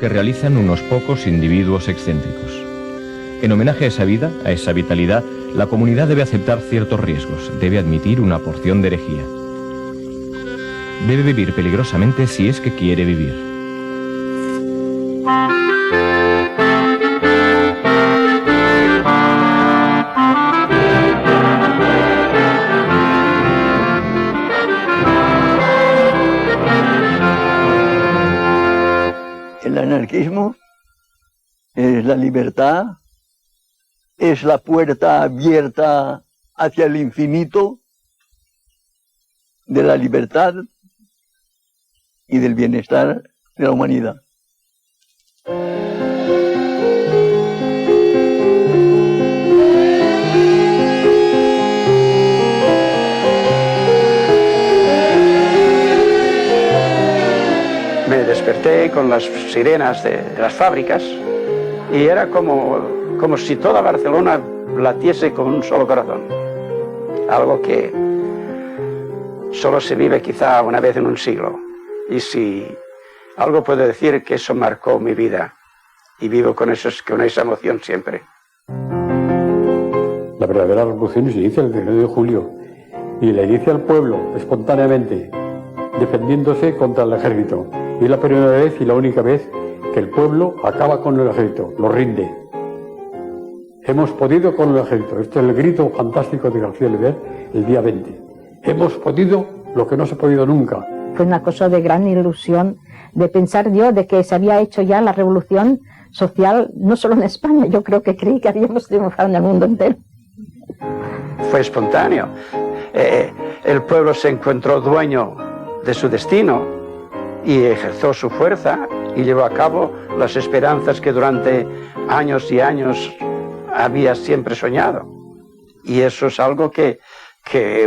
que realizan unos pocos individuos excéntricos. En homenaje a esa vida, a esa vitalidad, la comunidad debe aceptar ciertos riesgos, debe admitir una porción de herejía. Debe vivir peligrosamente si es que quiere vivir. El anarquismo es la libertad, es la puerta abierta hacia el infinito de la libertad y del bienestar de la humanidad. Me desperté con las sirenas de las fábricas y era como si toda Barcelona latiese con un solo corazón. Algo que solo se vive quizá una vez en un siglo. Y si algo puedo decir, que eso marcó mi vida y vivo con esa emoción siempre. La verdadera revolución se inicia el 19 de julio y la inicia el pueblo espontáneamente, defendiéndose contra el ejército. Y es la primera vez y la única vez que el pueblo acaba con el ejército, lo rinde. Hemos podido con el ejército. Este es el grito fantástico de García Oliver el día 20. Hemos podido lo que no se ha podido nunca. Fue una cosa de gran ilusión, de pensar yo de que se había hecho ya la revolución social, no solo en España, yo creo que creí que habíamos triunfado en el mundo entero. Fue espontáneo. El pueblo se encontró dueño de su destino y ejerció su fuerza y llevó a cabo las esperanzas que durante años y años había siempre soñado. Y eso es algo que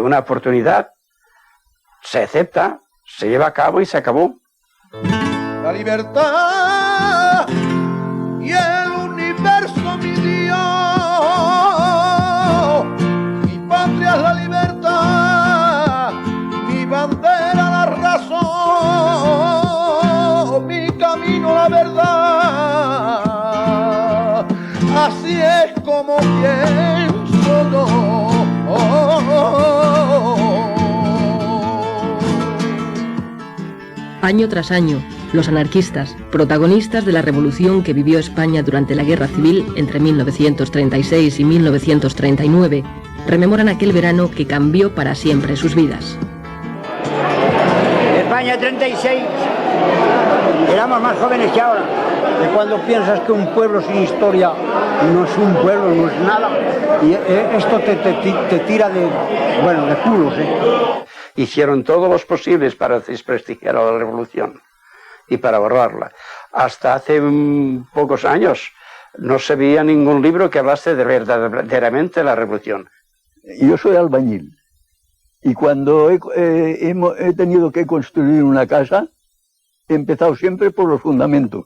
una oportunidad se acepta, se lleva a cabo y se acabó. La libertad y el universo, mi Dios. Mi patria es la libertad, mi bandera la razón, mi camino la verdad. Así es como pienso yo. Año tras año, los anarquistas, protagonistas de la revolución que vivió España durante la Guerra Civil entre 1936 y 1939, rememoran aquel verano que cambió para siempre sus vidas. España 36, éramos más jóvenes que ahora. Y cuando piensas que un pueblo sin historia no es un pueblo, no es nada, y esto te tira de culos, Hicieron todos los posibles para desprestigiar a la revolución y para borrarla. Hasta hace pocos años no se veía ningún libro que hablase de verdaderamente la revolución. Yo soy albañil y cuando he tenido que construir una casa, he empezado siempre por los fundamentos.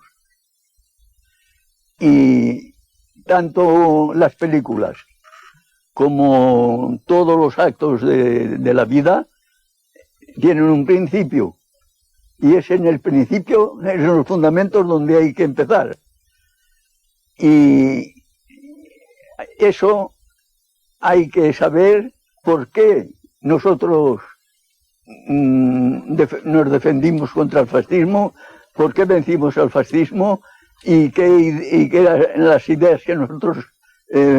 Y tanto las películas como todos los actos de la vida tienen un principio, y es en el principio, en los fundamentos donde hay que empezar. Y eso hay que saber por qué nosotros nos defendimos contra el fascismo, por qué vencimos al fascismo y qué eran las ideas que nosotros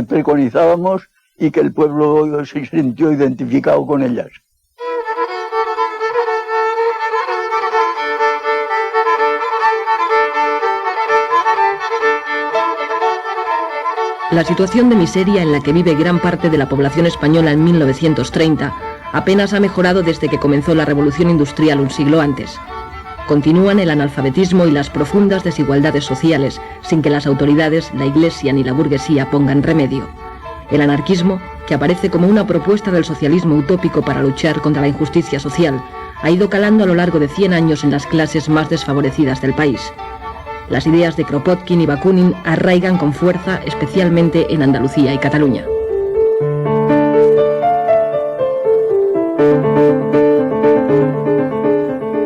preconizábamos y que el pueblo se sintió identificado con ellas. La situación de miseria en la que vive gran parte de la población española en 1930 apenas ha mejorado desde que comenzó la revolución industrial un siglo antes. Continúan el analfabetismo y las profundas desigualdades sociales, sin que las autoridades, la Iglesia ni la burguesía pongan remedio. El anarquismo, que aparece como una propuesta del socialismo utópico para luchar contra la injusticia social, ha ido calando a lo largo de 100 años en las clases más desfavorecidas del país. Las ideas de Kropotkin y Bakunin arraigan con fuerza, especialmente en Andalucía y Cataluña.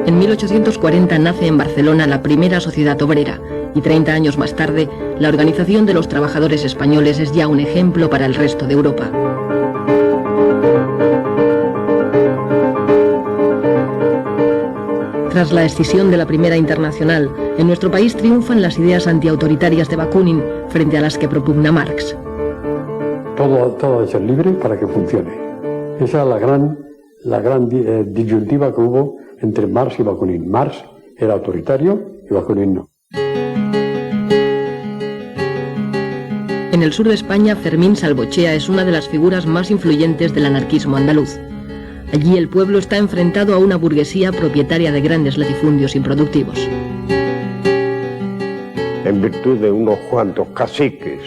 En 1840 nace en Barcelona la primera sociedad obrera, y 30 años más tarde, la Organización de los Trabajadores Españoles es ya un ejemplo para el resto de Europa. Tras la escisión de la Primera Internacional, en nuestro país triunfan las ideas antiautoritarias de Bakunin frente a las que propugna Marx. Todo ha de ser libre para que funcione. Esa es la gran disyuntiva que hubo entre Marx y Bakunin. Marx era autoritario y Bakunin no. En el sur de España, Fermín Salvochea es una de las figuras más influyentes del anarquismo andaluz. Allí el pueblo está enfrentado a una burguesía propietaria de grandes latifundios improductivos. En virtud de unos cuantos caciques,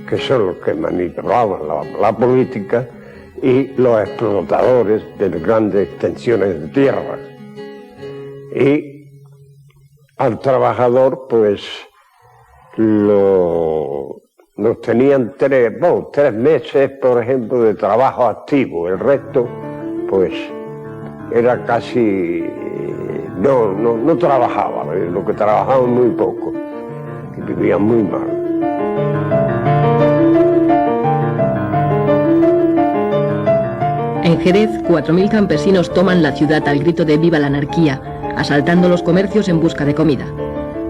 que son los que manipulaban la política, y los explotadores de grandes extensiones de tierra. Y al trabajador, pues, nos tenían 3 meses, por ejemplo, de trabajo activo. El resto, pues, era casi... No trabajaba, lo que trabajaban muy poco, y vivían muy mal. En Jerez, 4.000 campesinos toman la ciudad al grito de «Viva la anarquía», asaltando los comercios en busca de comida.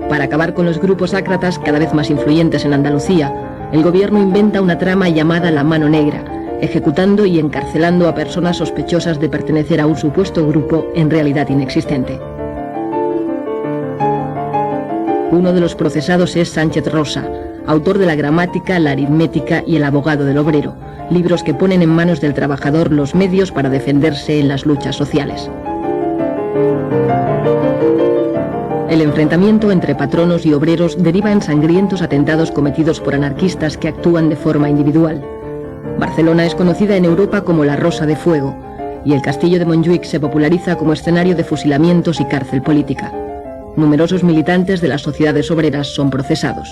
Para acabar con los grupos ácratas cada vez más influyentes en Andalucía, el gobierno inventa una trama llamada la Mano Negra, ejecutando y encarcelando a personas sospechosas de pertenecer a un supuesto grupo en realidad inexistente. Uno de los procesados es Sánchez Rosa, autor de la Gramática, la Aritmética y el Abogado del Obrero, libros que ponen en manos del trabajador los medios para defenderse en las luchas sociales. El enfrentamiento entre patronos y obreros deriva en sangrientos atentados cometidos por anarquistas que actúan de forma individual. Barcelona es conocida en Europa como la Rosa de Fuego, y el castillo de Montjuïc se populariza como escenario de fusilamientos y cárcel política. Numerosos militantes de las sociedades obreras son procesados.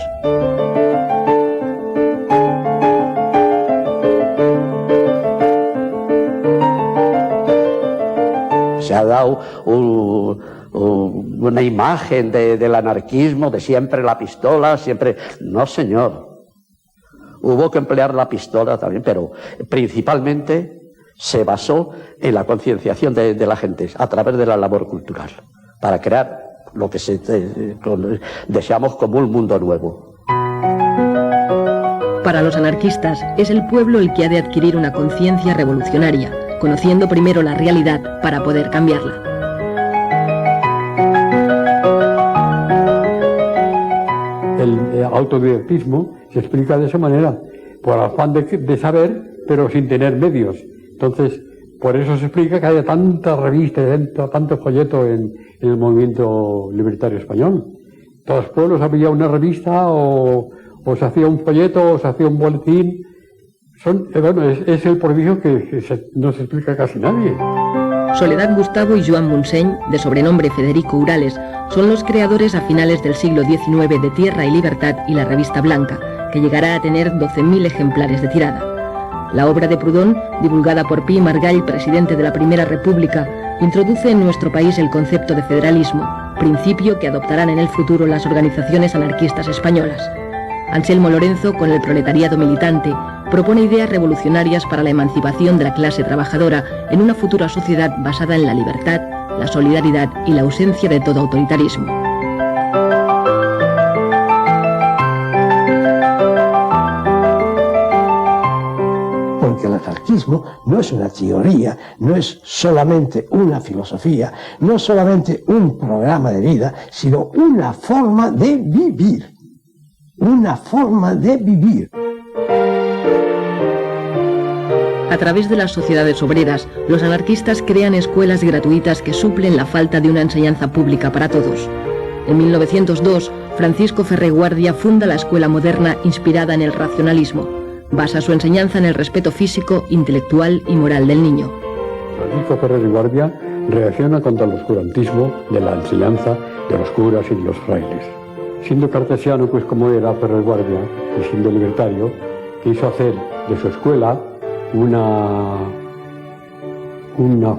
Se ha dado una imagen del anarquismo, de siempre la pistola, siempre... No, señor. Hubo que emplear la pistola también, pero principalmente se basó en la concienciación de la gente a través de la labor cultural, para crear lo que deseamos como un mundo nuevo. Para los anarquistas, es el pueblo el que ha de adquirir una conciencia revolucionaria, conociendo primero la realidad para poder cambiarla. El autodidactismo se explica de esa manera, por afán de saber, pero sin tener medios. Entonces, por eso se explica que haya tanta revista, tanto folleto en el movimiento libertario español. En todos los pueblos había una revista, o se hacía un folleto, o se hacía un boletín. Es el prodigio que no se explica casi nadie. Soledad Gustavo y Joan Montseny, de sobrenombre Federico Urales, son los creadores a finales del siglo XIX de Tierra y Libertad y la Revista Blanca, que llegará a tener 12.000 ejemplares de tirada. La obra de Proudhon, divulgada por Pi Margall, presidente de la Primera República, introduce en nuestro país el concepto de federalismo, principio que adoptarán en el futuro las organizaciones anarquistas españolas. Anselmo Lorenzo, con el proletariado militante, propone ideas revolucionarias para la emancipación de la clase trabajadora en una futura sociedad basada en la libertad, la solidaridad y la ausencia de todo autoritarismo. Porque el anarquismo no es una teoría, no es solamente una filosofía, no es solamente un programa de vida, sino una forma de vivir. Una forma de vivir. A través de las sociedades obreras, los anarquistas crean escuelas gratuitas que suplen la falta de una enseñanza pública para todos. En 1902, Francisco Ferrer Guardia funda la escuela moderna inspirada en el racionalismo. Basa su enseñanza en el respeto físico, intelectual y moral del niño. Francisco Ferrer Guardia reacciona contra el oscurantismo de la enseñanza de los curas y de los frailes. Siendo cartesiano, pues como era Ferrer Guardia, y siendo libertario, quiso hacer de su escuela una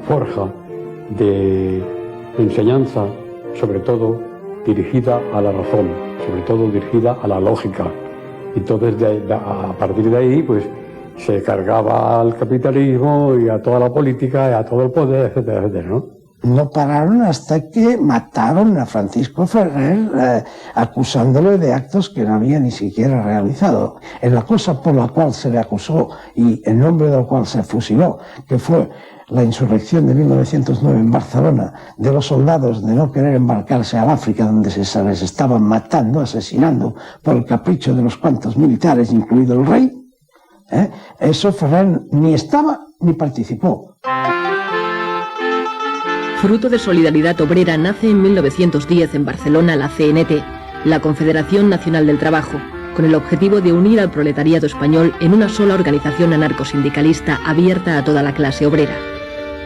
forja de enseñanza, sobre todo dirigida a la razón, sobre todo dirigida a la lógica. Entonces, a partir de ahí, pues, se cargaba al capitalismo y a toda la política y a todo el poder, etcétera, etcétera, ¿no? No pararon hasta que mataron a Francisco Ferrer, acusándole de actos que no había ni siquiera realizado. En la cosa por la cual se le acusó y en nombre de la cual se fusiló, que fue la insurrección de 1909 en Barcelona, de los soldados de no querer embarcarse al África, donde se les estaban matando, asesinando por el capricho de los cuantos militares, incluido el rey, eso Ferrer ni estaba ni participó. Fruto de Solidaridad Obrera nace en 1910 en Barcelona la CNT, la Confederación Nacional del Trabajo, con el objetivo de unir al proletariado español en una sola organización anarcosindicalista abierta a toda la clase obrera.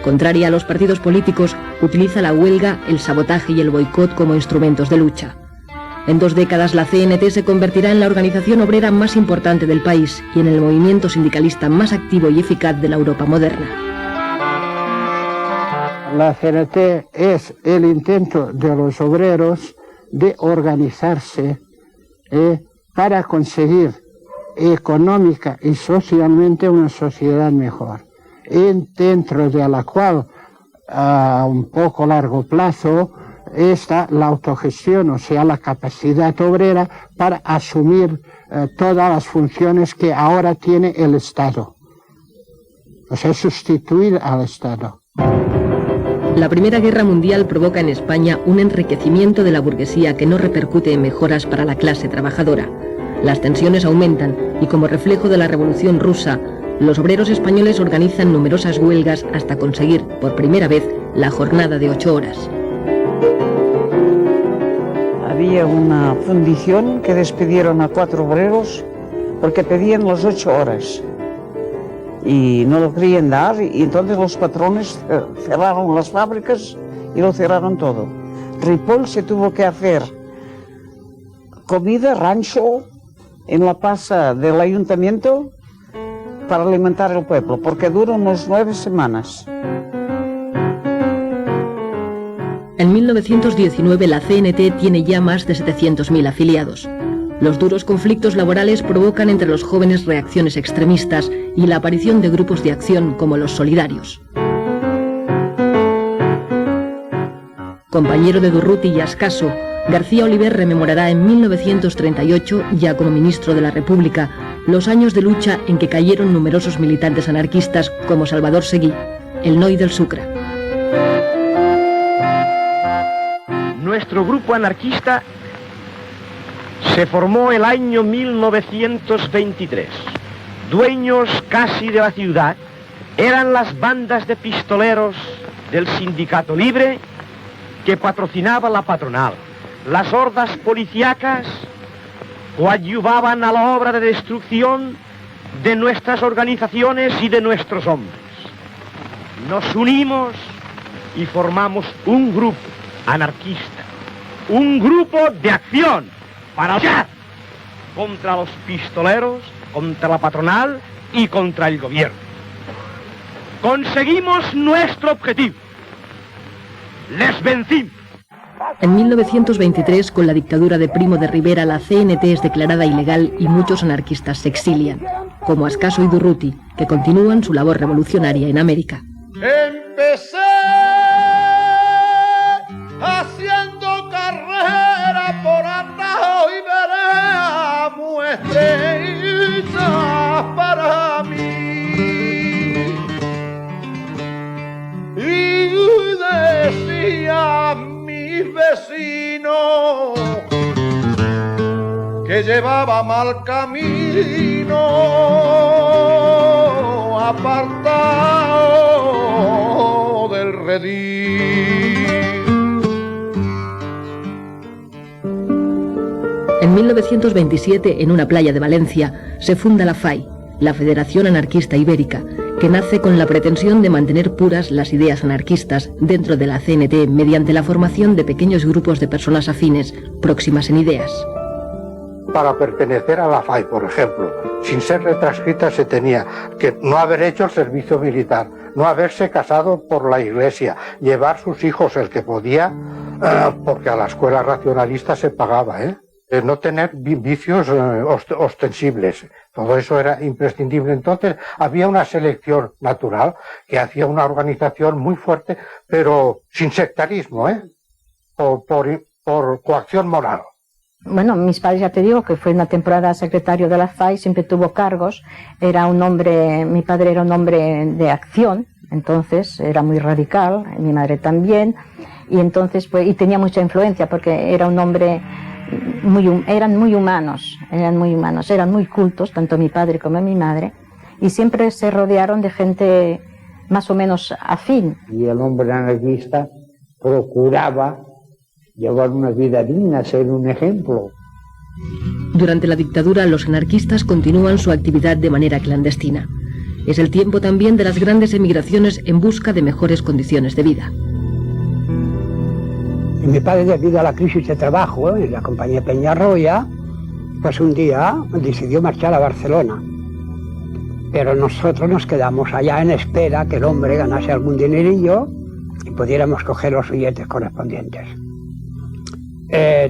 Contraria a los partidos políticos, utiliza la huelga, el sabotaje y el boicot como instrumentos de lucha. En 2 décadas la CNT se convertirá en la organización obrera más importante del país y en el movimiento sindicalista más activo y eficaz de la Europa moderna. La CNT es el intento de los obreros de organizarse para conseguir económica y socialmente una sociedad mejor, dentro de la cual a un poco largo plazo está la autogestión, o sea, la capacidad obrera para asumir todas las funciones que ahora tiene el Estado, o sea, sustituir al Estado. La Primera Guerra Mundial provoca en España un enriquecimiento de la burguesía que no repercute en mejoras para la clase trabajadora. Las tensiones aumentan y, como reflejo de la Revolución Rusa, los obreros españoles organizan numerosas huelgas hasta conseguir, por primera vez, la jornada de 8 horas. Había una fundición que despidieron a 4 obreros porque pedían las 8 horas. Y no lo querían dar, y entonces los patrones cerraron las fábricas y lo cerraron todo. Ripoll se tuvo que hacer comida, rancho, en la plaza del ayuntamiento para alimentar el pueblo, porque duró unos 9 semanas. En 1919 la CNT tiene ya más de 700.000 afiliados. Los duros conflictos laborales provocan entre los jóvenes reacciones extremistas y la aparición de grupos de acción como los solidarios. Compañero de Durruti y Ascaso, García Oliver rememorará en 1938, ya como ministro de la República, los años de lucha en que cayeron numerosos militantes anarquistas como Salvador Seguí, el Noi del Sucre. Nuestro grupo anarquista se formó el año 1923. Dueños casi de la ciudad eran las bandas de pistoleros del Sindicato Libre que patrocinaba la patronal. Las hordas policíacas coadyuvaban a la obra de destrucción de nuestras organizaciones y de nuestros hombres. Nos unimos y formamos un grupo anarquista, un grupo de acción para luchar contra los pistoleros, contra la patronal y contra el gobierno. Conseguimos nuestro objetivo. Les vencimos. En 1923, con la dictadura de Primo de Rivera, la CNT es declarada ilegal y muchos anarquistas se exilian, como Ascaso y Durruti, que continúan su labor revolucionaria en América. Empecé haciendo carrera por Atajo y veré estrellas para mí. Y decía mi vecino que llevaba mal camino, apartado del redil. En 1927, en una playa de Valencia, se funda la FAI, la Federación Anarquista Ibérica, que nace con la pretensión de mantener puras las ideas anarquistas dentro de la CNT mediante la formación de pequeños grupos de personas afines, próximas en ideas. Para pertenecer a la FAI, por ejemplo, sin ser retranscrita, se tenía que no haber hecho el servicio militar, no haberse casado por la iglesia, llevar sus hijos, el que podía, porque a la escuela racionalista se pagaba, no tener vicios ostensibles. Todo eso era imprescindible. Entonces había una selección natural que hacía una organización muy fuerte, pero sin sectarismo, por coacción moral. Bueno, mis padres, ya te digo, que fue una temporada secretario de la FAI, siempre tuvo cargos, era un hombre, mi padre era un hombre de acción, entonces era muy radical, mi madre también, y entonces pues, y tenía mucha influencia porque era un hombre eran muy humanos, eran muy cultos, tanto mi padre como mi madre, y siempre se rodearon de gente más o menos afín. Y el hombre anarquista procuraba llevar una vida digna, ser un ejemplo. Durante la dictadura, los anarquistas continúan su actividad de manera clandestina. Es el tiempo también de las grandes emigraciones en busca de mejores condiciones de vida. Y mi padre, debido a la crisis de trabajo en la compañía Peñarroya, pues un día decidió marchar a Barcelona. Pero nosotros nos quedamos allá en espera que el hombre ganase algún dinerillo y pudiéramos coger los billetes correspondientes.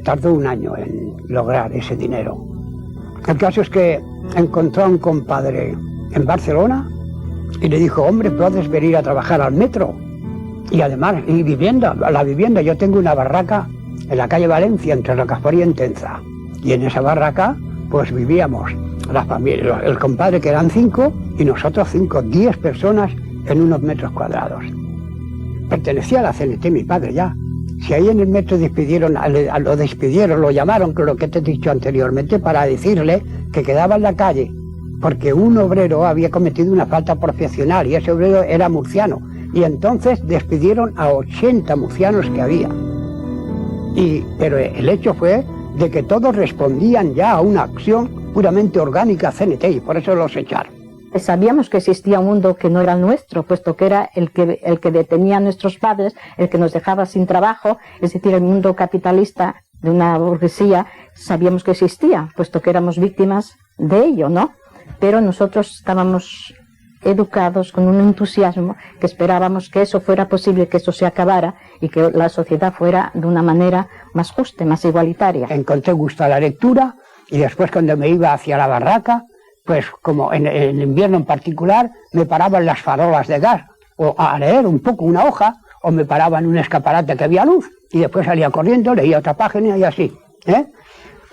Tardó un año en lograr ese dinero. El caso es que encontró a un compadre en Barcelona y le dijo: hombre, puedes venir a trabajar al metro. Y además, la vivienda, yo tengo una barraca en la calle Valencia, entre Rocafort y Entenza. Y en esa barraca, pues vivíamos la familia, el compadre, que eran 5, y nosotros 5, 10 personas en unos metros cuadrados. Pertenecía a la CNT, mi padre ya. Si ahí en el metro lo llamaron, con lo que te he dicho anteriormente, para decirle que quedaba en la calle, porque un obrero había cometido una falta profesional, y ese obrero era murciano. Y entonces despidieron a 80 murcianos que había. Pero el hecho fue de que todos respondían ya a una acción puramente orgánica CNT, y por eso los echaron. Sabíamos que existía un mundo que no era nuestro, puesto que era el que detenía a nuestros padres, el que nos dejaba sin trabajo, es decir, el mundo capitalista de una burguesía, sabíamos que existía, puesto que éramos víctimas de ello, ¿no? Pero nosotros estábamos educados con un entusiasmo que esperábamos que eso fuera posible, que eso se acabara y que la sociedad fuera de una manera más justa, más igualitaria. Encontré gusto a la lectura, y después, cuando me iba hacia la barraca, pues como en invierno en particular, me paraba en las farolas de gas, o a leer un poco una hoja, o me paraba en un escaparate que había luz, y después salía corriendo, leía otra página y así.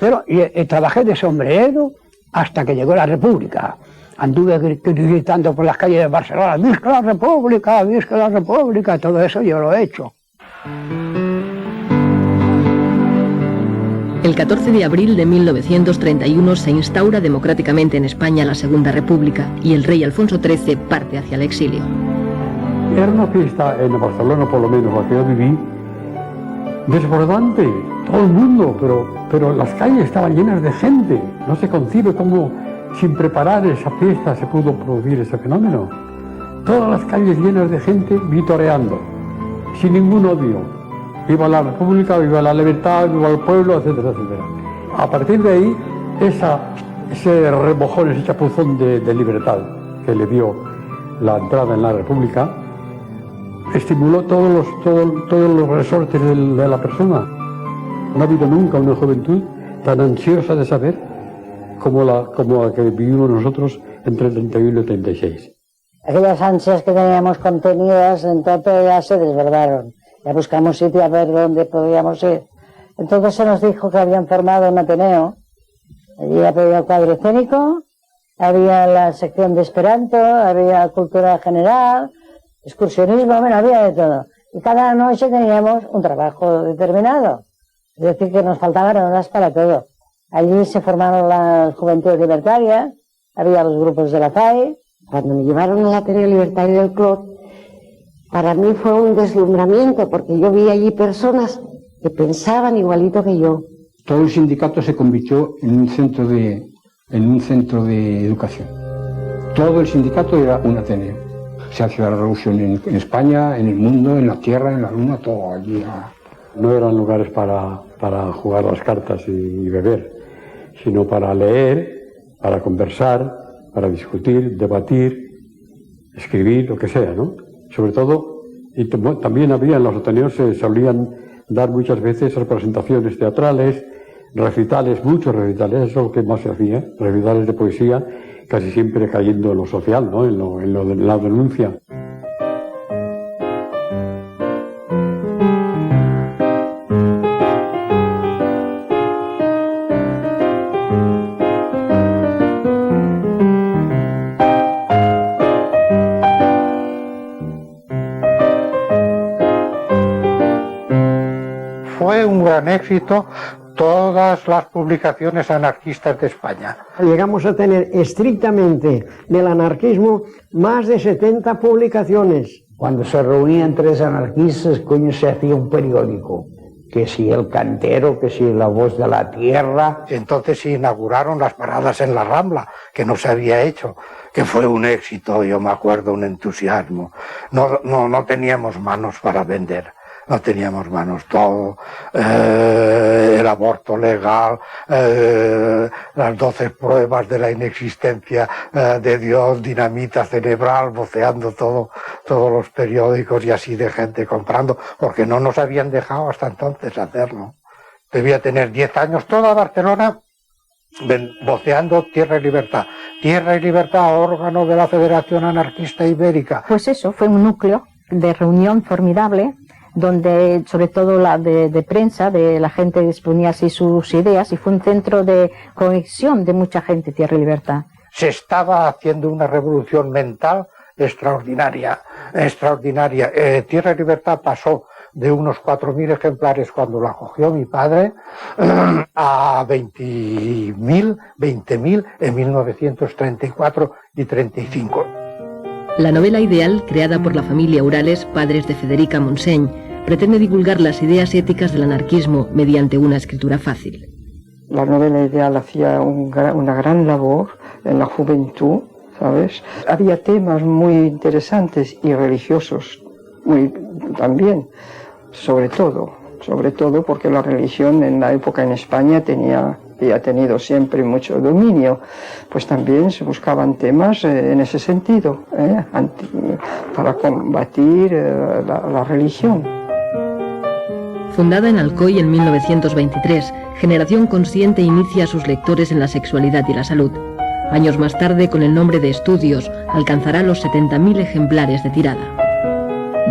Pero trabajé de sombrerero hasta que llegó la República. Anduve gritando por las calles de Barcelona: ¡Visca la República! ¡Visca la República! Todo eso yo lo he hecho. El 14 de abril de 1931 se instaura democráticamente en España la Segunda República y el rey Alfonso XIII parte hacia el exilio. Era una fiesta en Barcelona, por lo menos la que yo viví, desbordante, todo el mundo, pero las calles estaban llenas de gente. No se concibe cómo sin preparar esa fiesta se pudo producir ese fenómeno. Todas las calles llenas de gente vitoreando, sin ningún odio. Viva la República, viva la libertad, viva el pueblo, etcétera, etcétera. A partir de ahí, ese remojón, ese chapuzón de libertad que le dio la entrada en la República, estimuló todos los resortes de la persona. No ha habido nunca una juventud tan ansiosa de saber como la que vivimos nosotros entre el 31 y el 36. Aquellas ansias que teníamos contenidas, entonces ya se desbordaron. Ya buscamos sitio a ver dónde podíamos ir. Entonces se nos dijo que habían formado un Ateneo. Allí había el cuadro escénico, había la sección de Esperanto, había cultura general, excursionismo, bueno, había de todo. Y cada noche teníamos un trabajo determinado. Es decir, que nos faltaban horas para todo. Allí se formaron las juventudes libertarias, había los grupos de la FAI. Cuando me llevaron al Ateneo Libertario del Clot, para mí fue un deslumbramiento, porque yo vi allí personas que pensaban igualito que yo. Todo el sindicato se convirtió en un centro de educación. Todo el sindicato era un Ateneo. Se hacía la revolución en España, en el mundo, en la tierra, en la luna, todo allí. No eran lugares para jugar las cartas y beber, sino para leer, para conversar, para discutir, debatir, escribir, lo que sea, ¿no? Sobre todo, y también había en los Ateneos se solían dar muchas veces representaciones teatrales, recitales, muchos recitales, eso es lo que más se hacía, recitales de poesía, casi siempre cayendo en lo social, ¿no? en lo de la denuncia. Fue un gran éxito todas las publicaciones anarquistas de España. Llegamos a tener estrictamente del anarquismo más de 70 publicaciones. Cuando se reunían 3 anarquistas, coño, se hacía un periódico. Que si El Cantero, que si La Voz de la Tierra. Entonces se inauguraron las paradas en la Rambla, que no se había hecho, que fue un éxito, yo me acuerdo, un entusiasmo. No teníamos manos para vender. No teníamos manos, todo, el aborto legal, las 12 pruebas de la inexistencia de Dios, dinamita cerebral, voceando todos los periódicos y así de gente comprando, porque no nos habían dejado hasta entonces hacerlo. Debía tener 10 años, toda Barcelona voceando Tierra y Libertad. Tierra y Libertad, órgano de la Federación Anarquista Ibérica. Pues eso, fue un núcleo de reunión formidable, donde sobre todo la de prensa, de la gente exponía así sus ideas, y fue un centro de conexión de mucha gente, Tierra y Libertad. Se estaba haciendo una revolución mental extraordinaria. Tierra y Libertad pasó de unos 4.000 ejemplares cuando la cogió mi padre a 20.000 en 1934 y 35. La novela ideal, creada por la familia Urales, padres de Federica Montseny, pretende divulgar las ideas éticas del anarquismo mediante una escritura fácil. La novela ideal hacía una gran labor en la juventud, ¿sabes? Había temas muy interesantes y religiosos también, sobre todo porque la religión en la época en España y ha tenido siempre mucho dominio, pues también se buscaban temas en ese sentido, para combatir la religión. Fundada en Alcoy en 1923, Generación Consciente inicia a sus lectores en la sexualidad y la salud. Años más tarde, con el nombre de Estudios, alcanzará los 70.000 ejemplares de tirada.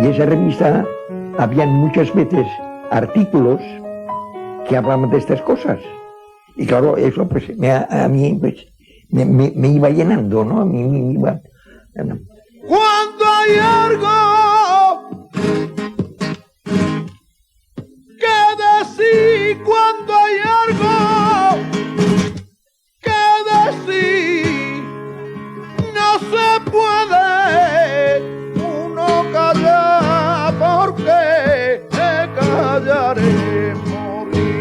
Y esa revista, habían muchas veces artículos que hablaban de estas cosas. Y claro, eso pues a mí pues, me iba llenando, ¿no? A mí me iba... Cuando hay algo que decir, cuando hay algo que decir, no se puede uno callar, porque callaré morir.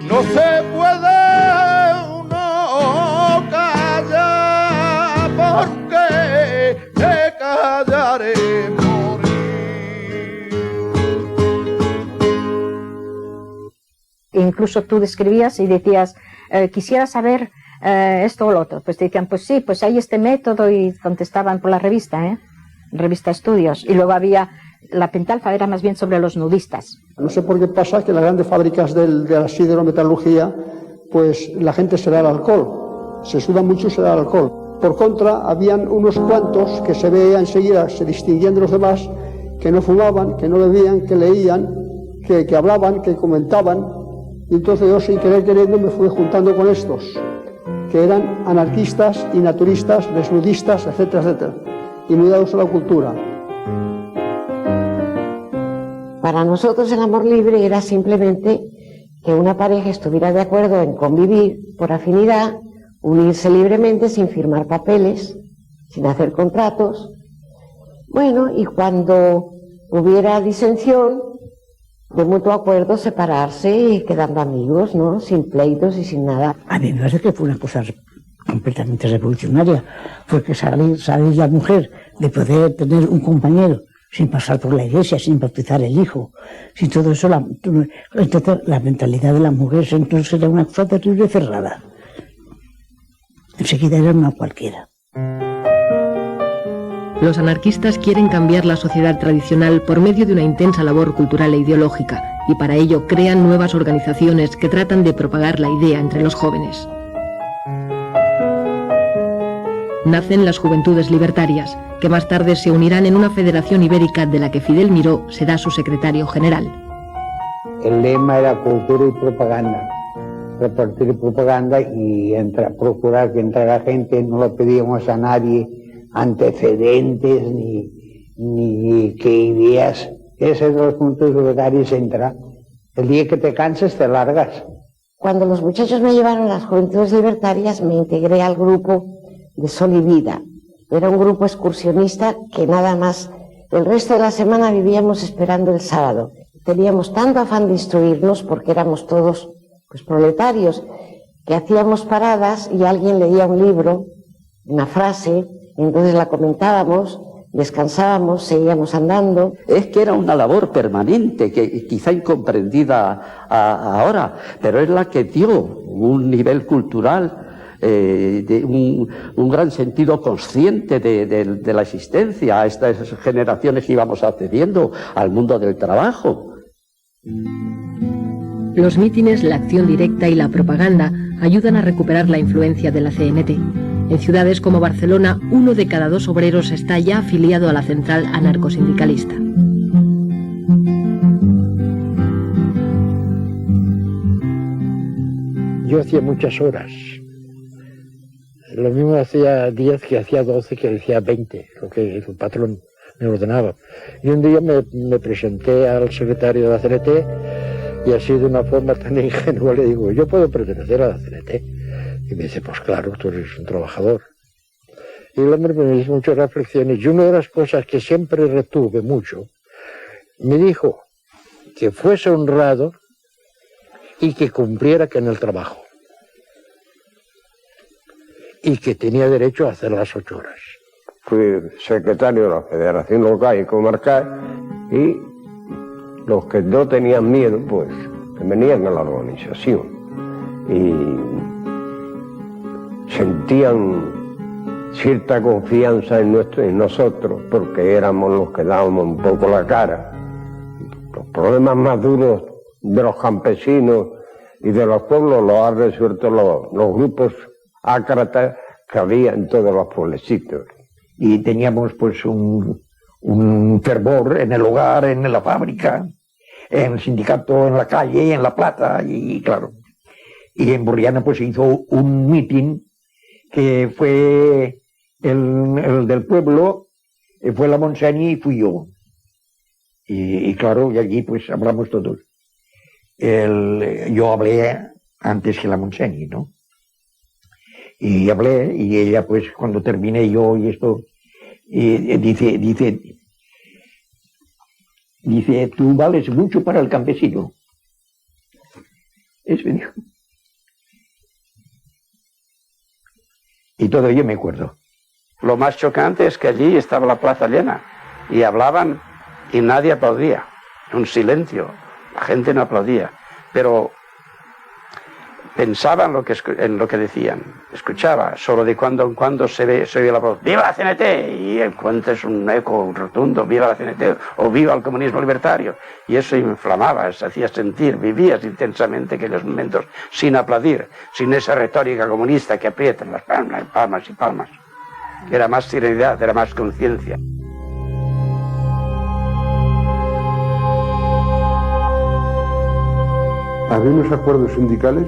No se puede uno callar, porque callaré morir. Incluso tú describías y decías, quisiera saber esto o lo otro. Pues te decían, pues sí, pues hay este método, y contestaban por la revista, revista Estudios. Y luego había, la pentalfa era más bien sobre los nudistas. No sé por qué pasa que las grandes fábricas de la siderometalurgia, pues la gente se da al alcohol, se suda mucho y se da al alcohol. Por contra, habían unos cuantos que se veía enseguida, se distinguían de los demás, que no fumaban, que no bebían, que leían, que hablaban, que comentaban. Y entonces yo, sin querer queriendo, me fui juntando con estos, que eran anarquistas y naturistas, desnudistas, etcétera, etcétera, y muy dados a la cultura. Para nosotros el amor libre era simplemente que una pareja estuviera de acuerdo en convivir por afinidad, unirse libremente sin firmar papeles, sin hacer contratos. Bueno, y cuando hubiera disensión, de mutuo acuerdo, separarse y quedando amigos, ¿no? Sin pleitos y sin nada. A mí me parece que fue una cosa completamente revolucionaria, porque salir la mujer de poder tener un compañero sin pasar por la iglesia, sin bautizar el hijo, sin todo eso, entonces la mentalidad de la mujer entonces era una cosa terrible y cerrada. Enseguida era una cualquiera. Los anarquistas quieren cambiar la sociedad tradicional por medio de una intensa labor cultural e ideológica, y para ello crean nuevas organizaciones que tratan de propagar la idea entre los jóvenes. Nacen las Juventudes Libertarias, que más tarde se unirán en una federación ibérica de la que Fidel Miró será su secretario general. El lema era cultura y propaganda. Repartir propaganda y procurar que entrara gente, no le pedíamos a nadie antecedentes ni qué ideas. Ese de los puntos libertarios entra. El día que te canses te largas. Cuando los muchachos me llevaron a las Juventudes Libertarias me integré al grupo de Sol y Vida. Era un grupo excursionista que nada más el resto de la semana vivíamos esperando el sábado. Teníamos tanto afán de instruirnos porque éramos todos pues proletarios, que hacíamos paradas y alguien leía un libro, una frase, y entonces la comentábamos, descansábamos, seguíamos andando. Es que era una labor permanente, que quizá incomprendida ahora, pero es la que dio un nivel cultural, de un gran sentido consciente de la existencia a estas generaciones que íbamos accediendo al mundo del trabajo. Los mítines, la acción directa y la propaganda ayudan a recuperar la influencia de la CNT. En ciudades como Barcelona, 1 de cada 2 obreros está ya afiliado a la central anarcosindicalista. Yo hacía muchas horas. Lo mismo hacía 10 que hacía 12 que hacía 20, lo que el patrón me ordenaba. Y un día me presenté al secretario de la CNT y así de una forma tan ingenua le digo, ¿yo puedo pertenecer a la CNT? Y me dice, pues claro, tú eres un trabajador. Y el hombre me hizo muchas reflexiones y una de las cosas que siempre retuve mucho, me dijo que fuese honrado y que cumpliera que en el trabajo. Y que tenía derecho a hacer las 8 horas. Fui secretario de la Federación Local y Comarcal y los que no tenían miedo, pues, que venían a la organización y sentían cierta confianza en nosotros, porque éramos los que dábamos un poco la cara. Los problemas más duros de los campesinos y de los pueblos los han resuelto los grupos ácratas que había en todos los pueblecitos. Y teníamos pues un fervor en el hogar, en la fábrica, en el sindicato, en la calle, en La Plata, y claro. Y en Borriana pues se hizo un mitin que fue el del pueblo, fue la Montseny y fui yo. Y claro, y allí pues hablamos todos. Yo hablé antes que la Montseny, ¿no? Y hablé, y ella pues cuando terminé yo y esto, dice, tú vales mucho para el campesino. Eso dijo. Y todo ello me acuerdo. Lo más chocante es que allí estaba la plaza llena y hablaban y nadie aplaudía. Un silencio. La gente no aplaudía. Pero pensaba en lo que decían. Escuchaba. Solo de cuando en cuando se oye la voz. ¡Viva la CNT! Y encuentras un eco rotundo. ¡Viva la CNT! O ¡viva el comunismo libertario! Y eso inflamaba, se hacía sentir. Vivías intensamente aquellos momentos sin aplaudir, sin esa retórica comunista que aprietan las palmas, palmas y palmas. Era más serenidad, era más conciencia. Había unos acuerdos sindicales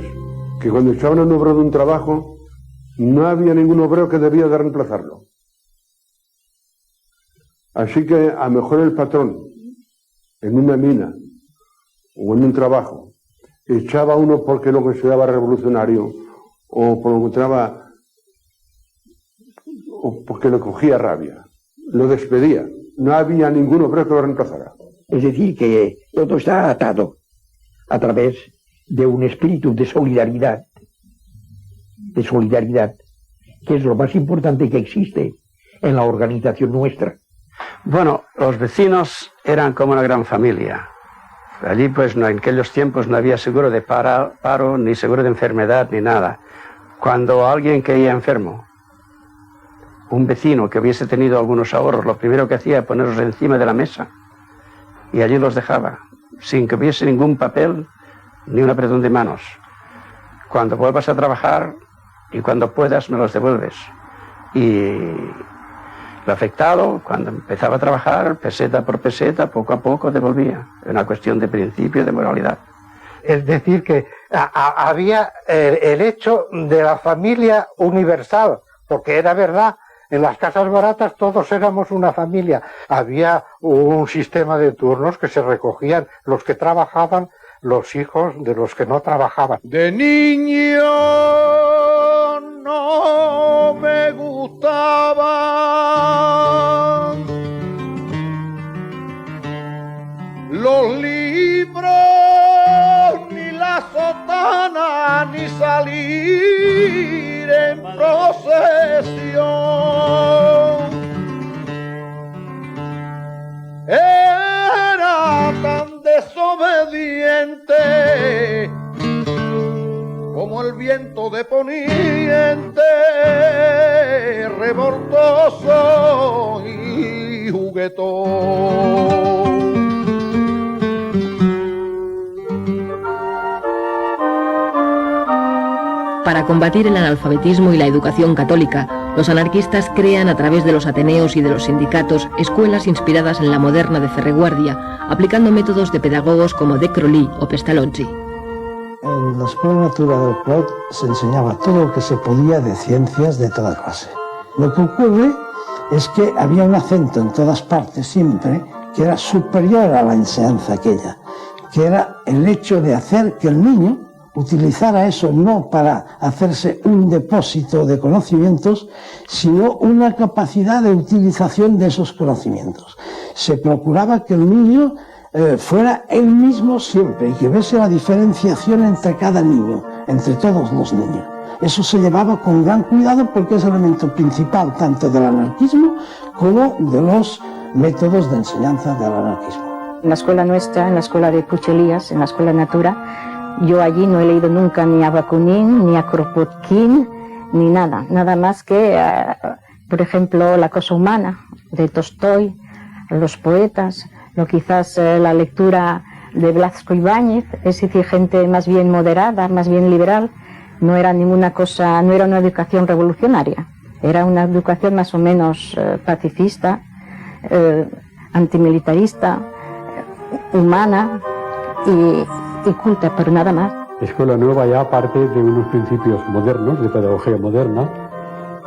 que cuando echaban a un obrero de un trabajo, no había ningún obrero que debía de reemplazarlo. Así que a lo mejor el patrón, en una mina o en un trabajo, echaba a uno porque lo consideraba revolucionario o porque le cogía rabia, lo despedía. No había ningún obrero que lo reemplazara. Es decir, que todo está atado a través de un espíritu de solidaridad, que es lo más importante que existe en la organización nuestra. Bueno, los vecinos eran como una gran familia. Allí, pues, en aquellos tiempos no había seguro de paro, ni seguro de enfermedad, ni nada. Cuando alguien caía enfermo, un vecino que hubiese tenido algunos ahorros, lo primero que hacía era ponerlos encima de la mesa y allí los dejaba, sin que hubiese ningún papel ni un apretón de manos. Cuando vuelvas a trabajar y cuando puedas me los devuelves. Y lo afectado, cuando empezaba a trabajar, peseta por peseta, poco a poco devolvía. Era una cuestión de principio y de moralidad. Es decir, que había el hecho de la familia universal, porque era verdad, en las casas baratas todos éramos una familia. Había un sistema de turnos que se recogían los que trabajaban, los hijos de los que no trabajaban. De niño no me gustaban los libros, ni la sotana, ni salir en procesión. Era tan desobediente como el viento de poniente, revoltoso y juguetón. Para combatir el analfabetismo y la educación católica, los anarquistas crean a través de los ateneos y de los sindicatos escuelas inspiradas en la moderna de Ferreguardia, aplicando métodos de pedagogos como De Crolí o Pestalozzi. En la Escuela Natura del Clot se enseñaba todo lo que se podía de ciencias de toda clase. Lo que ocurre es que había un acento en todas partes siempre que era superior a la enseñanza aquella, que era el hecho de hacer que el niño utilizara eso no para hacerse un depósito de conocimientos, sino una capacidad de utilización de esos conocimientos. Se procuraba que el niño fuera él mismo siempre y que viese la diferenciación entre cada niño, entre todos los niños. Eso se llevaba con gran cuidado porque es el elemento principal tanto del anarquismo como de los métodos de enseñanza del anarquismo. En la escuela nuestra, en la escuela de Puchelías, en la escuela Natura, yo allí no he leído nunca ni a Bakunin, ni a Kropotkin, ni nada. Nada más que, por ejemplo, La cosa humana, de Tolstoy, los poetas, o quizás la lectura de Blasco Ibáñez, es decir, gente más bien moderada, más bien liberal. No era ninguna cosa, no era una educación revolucionaria, era una educación más o menos pacifista, antimilitarista, humana y culta, pero nada más. Escuela Nueva ya parte de unos principios modernos, de pedagogía moderna,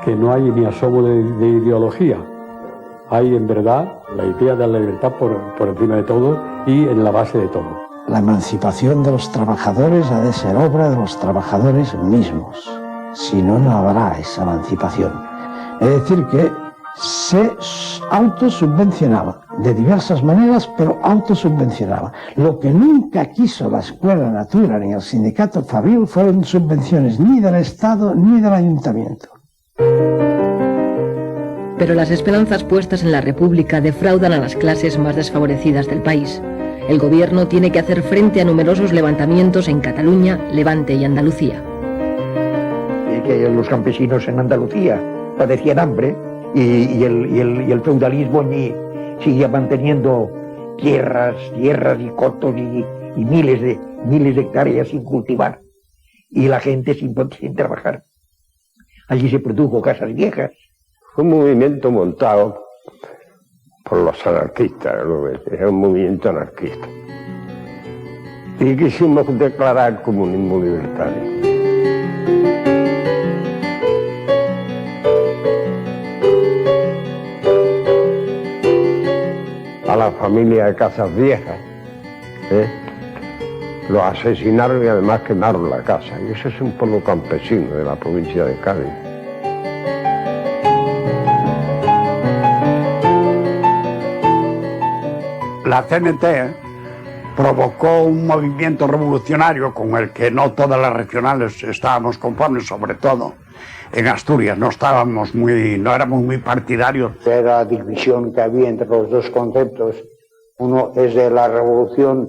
que no hay ni asomo de ideología. Hay en verdad la idea de la libertad por encima de todo y en la base de todo. La emancipación de los trabajadores ha de ser obra de los trabajadores mismos. Si no, no habrá esa emancipación. Es decir, que se autosubvencionaba de diversas maneras, pero autosubvencionaba. Lo que nunca quiso la Escuela Natura ni el sindicato Fabril fueron subvenciones ni del Estado ni del Ayuntamiento. Pero las esperanzas puestas en la República defraudan a las clases más desfavorecidas del país. El gobierno tiene que hacer frente a numerosos levantamientos en Cataluña, Levante y Andalucía. Que los campesinos en Andalucía padecían hambre y el feudalismo allí seguía manteniendo tierras y cotos y miles de hectáreas sin cultivar y la gente sin trabajar. Allí se produjo casas viejas. Fue un movimiento montado por los anarquistas, era un movimiento anarquista. Y quisimos declarar comunismo libertario. A la familia de Casas Viejas, los asesinaron y además quemaron la casa. Y ese es un pueblo campesino de la provincia de Cádiz. La CNT provocó un movimiento revolucionario con el que no todas las regionales estábamos conformes, sobre todo en Asturias no éramos muy partidarios. Era la división que había entre los dos conceptos. Uno es de la revolución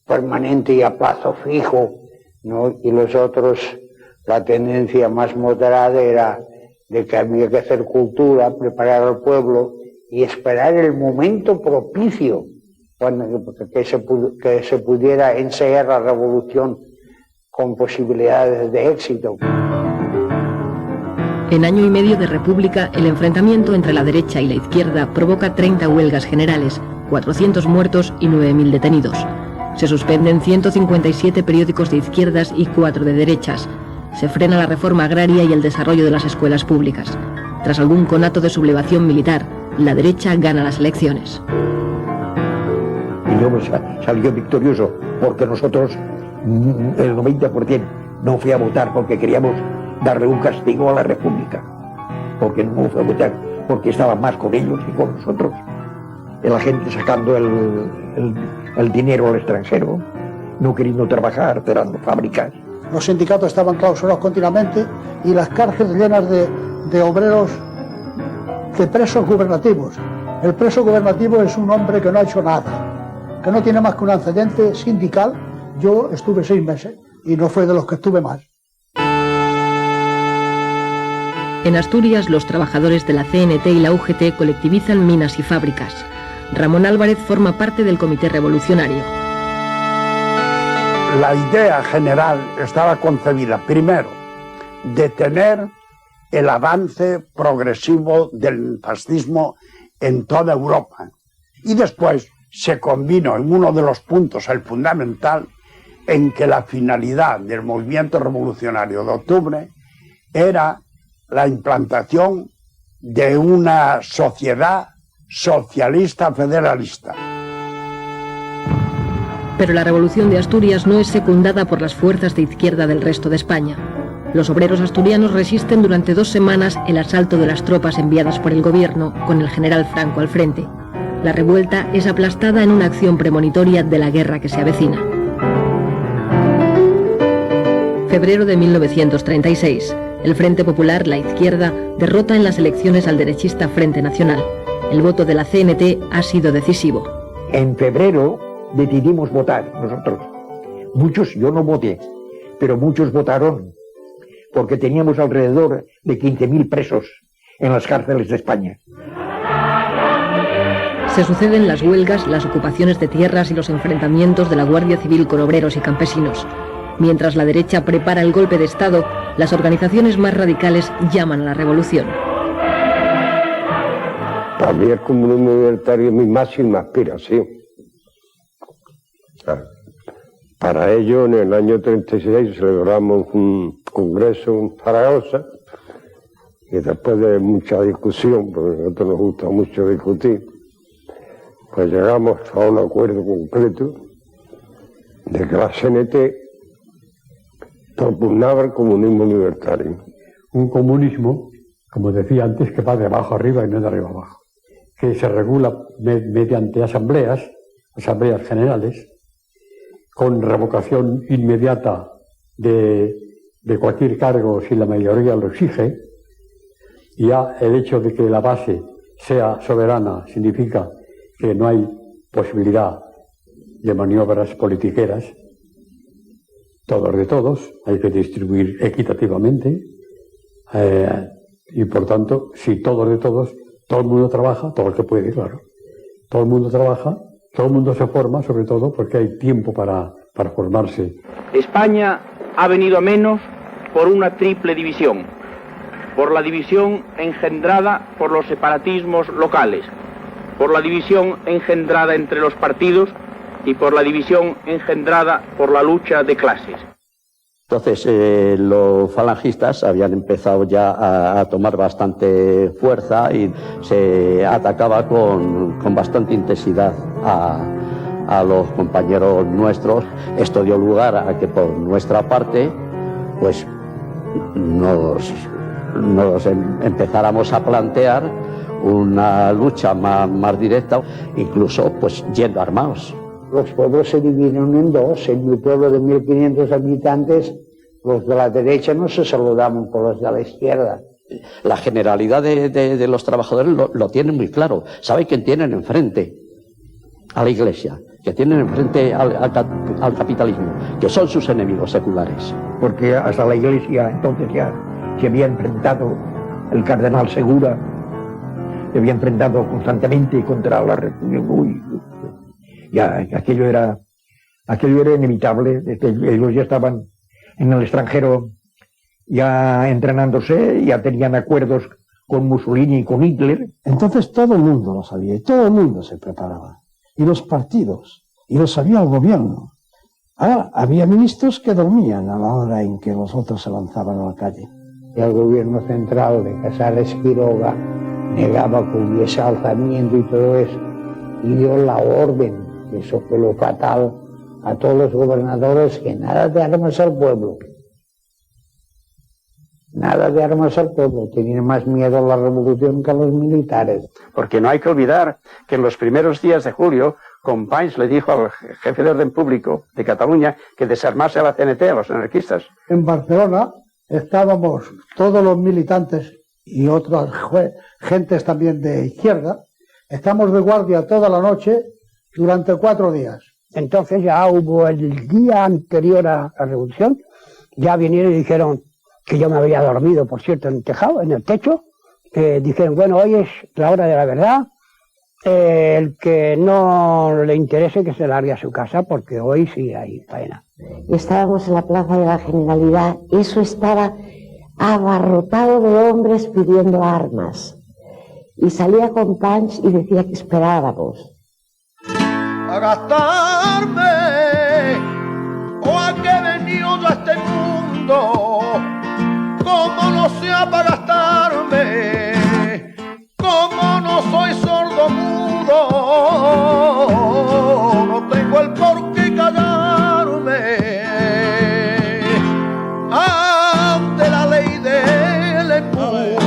permanente y a plazo fijo, ¿no? Y los otros, la tendencia más moderada era de que había que hacer cultura, preparar al pueblo y esperar el momento propicio que se pudiera ensayar la revolución con posibilidades de éxito. En año y medio de república, el enfrentamiento entre la derecha y la izquierda provoca 30 huelgas generales, 400 muertos y 9.000 detenidos. Se suspenden 157 periódicos de izquierdas y 4 de derechas. Se frena la reforma agraria y el desarrollo de las escuelas públicas. Tras algún conato de sublevación militar, la derecha gana las elecciones. Y luego salió victorioso porque nosotros, el 90%, no fue a votar porque queríamos darle un castigo a la República. Porque no fue a votar, porque estaba más con ellos que con nosotros. La gente sacando el dinero al extranjero, no queriendo trabajar, cerrando fábricas. Los sindicatos estaban clausurados continuamente y las cárceles llenas de obreros, de presos gubernativos. El preso gubernativo es un hombre que no ha hecho nada, que no tiene más que un antecedente sindical. Yo estuve 6 meses y no fue de los que estuve más. En Asturias, los trabajadores de la CNT y la UGT colectivizan minas y fábricas. Ramón Álvarez forma parte del Comité Revolucionario. La idea general estaba concebida, primero, detener el avance progresivo del fascismo en toda Europa. Y después se combinó en uno de los puntos, el fundamental, en que la finalidad del movimiento revolucionario de octubre era la implantación de una sociedad socialista federalista. Pero la revolución de Asturias no es secundada por las fuerzas de izquierda del resto de España. Los obreros asturianos resisten durante 2 semanas el asalto de las tropas enviadas por el gobierno, con el general Franco al frente. La revuelta es aplastada en una acción premonitoria de la guerra que se avecina. Febrero de 1936. El Frente Popular, la izquierda, derrota en las elecciones al derechista Frente Nacional. El voto de la CNT ha sido decisivo. En febrero decidimos votar nosotros. Muchos, yo no voté, pero muchos votaron, porque teníamos alrededor de 15.000 presos en las cárceles de España. Se suceden las huelgas, las ocupaciones de tierras y los enfrentamientos de la Guardia Civil con obreros y campesinos. Mientras la derecha prepara el golpe de Estado, las organizaciones más radicales llaman a la revolución. Para mí el comunismo libertario es mi máxima aspiración. Para ello, en el año 36 celebramos un congreso en Zaragoza y después de mucha discusión, porque a nosotros nos gusta mucho discutir, pues llegamos a un acuerdo concreto de que la CNT propugnaba el comunismo libertario. Un comunismo, como decía antes, que va de abajo arriba y no de arriba abajo, que se regula mediante asambleas generales, con revocación inmediata de cualquier cargo si la mayoría lo exige. Ya el hecho de que la base sea soberana significa que no hay posibilidad de maniobras politiqueras. Todos de todos, hay que distribuir equitativamente y por tanto, si todos de todos, todo el mundo trabaja, todo el que puede, claro. Todo el mundo trabaja, todo el mundo se forma, sobre todo porque hay tiempo para formarse. España ha venido a menos por una triple división. Por la división engendrada por los separatismos locales, por la división engendrada entre los partidos y por la división engendrada por la lucha de clases. Entonces los falangistas habían empezado ya a tomar bastante fuerza y se atacaba con bastante intensidad a los compañeros nuestros. Esto dio lugar a que por nuestra parte pues nos empezáramos a plantear una lucha más directa, incluso pues yendo armados. Los pueblos se dividieron en dos. En mi pueblo de 1.500 habitantes, los de la derecha no se saludaban con los de la izquierda. La generalidad de los trabajadores lo tienen muy claro. Saben quién tienen enfrente a la Iglesia, que tienen enfrente al capitalismo, que son sus enemigos seculares. Porque hasta la Iglesia entonces ya se había enfrentado el cardenal Segura, se había enfrentado constantemente contra la República. Ya, aquello era inevitable, ellos ya estaban en el extranjero ya entrenándose, ya tenían acuerdos con Mussolini y con Hitler. Entonces todo el mundo lo sabía y todo el mundo se preparaba. Y los partidos, y lo sabía el gobierno. Ahora, había ministros que dormían a la hora en que los otros se lanzaban a la calle. Y el gobierno central de Casares Quiroga negaba que hubiese alzamiento y todo eso. Y dio la orden, que eso fue lo fatal, a todos los gobernadores, que nada de armas al pueblo. Nada de armas al pueblo. Tenían más miedo a la revolución que a los militares. Porque no hay que olvidar que en los primeros días de julio, Companys le dijo al jefe de orden público de Cataluña que desarmase a la CNT, a los anarquistas. En Barcelona estábamos todos los militantes y otras gentes también de izquierda, estamos de guardia toda la noche durante 4 días. Entonces ya hubo el día anterior a la revolución, ya vinieron y dijeron que yo me había dormido, por cierto, en el tejado, en el techo, dijeron, bueno, hoy es la hora de la verdad, el que no le interese que se largue a su casa, porque hoy sí hay faena. Estábamos en la Plaza de la Generalidad, eso estaba abarrotado de hombres pidiendo armas. Y salía Companys y decía que esperábamos. A gastarme, o a que he venido a este mundo, como no sea para gastarme, como no soy sordo mudo, no tengo el por qué callarme ante la ley del embudo.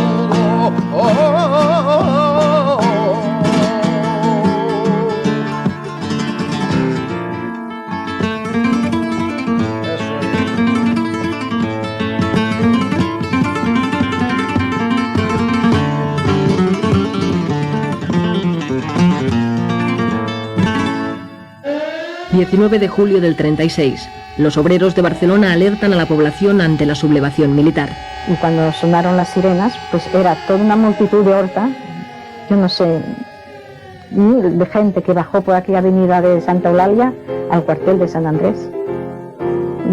El 19 de julio del 36, los obreros de Barcelona alertan a la población ante la sublevación militar. Y cuando sonaron las sirenas, pues era toda una multitud de horta, yo no sé, mil de gente que bajó por aquella avenida de Santa Eulalia al cuartel de San Andrés.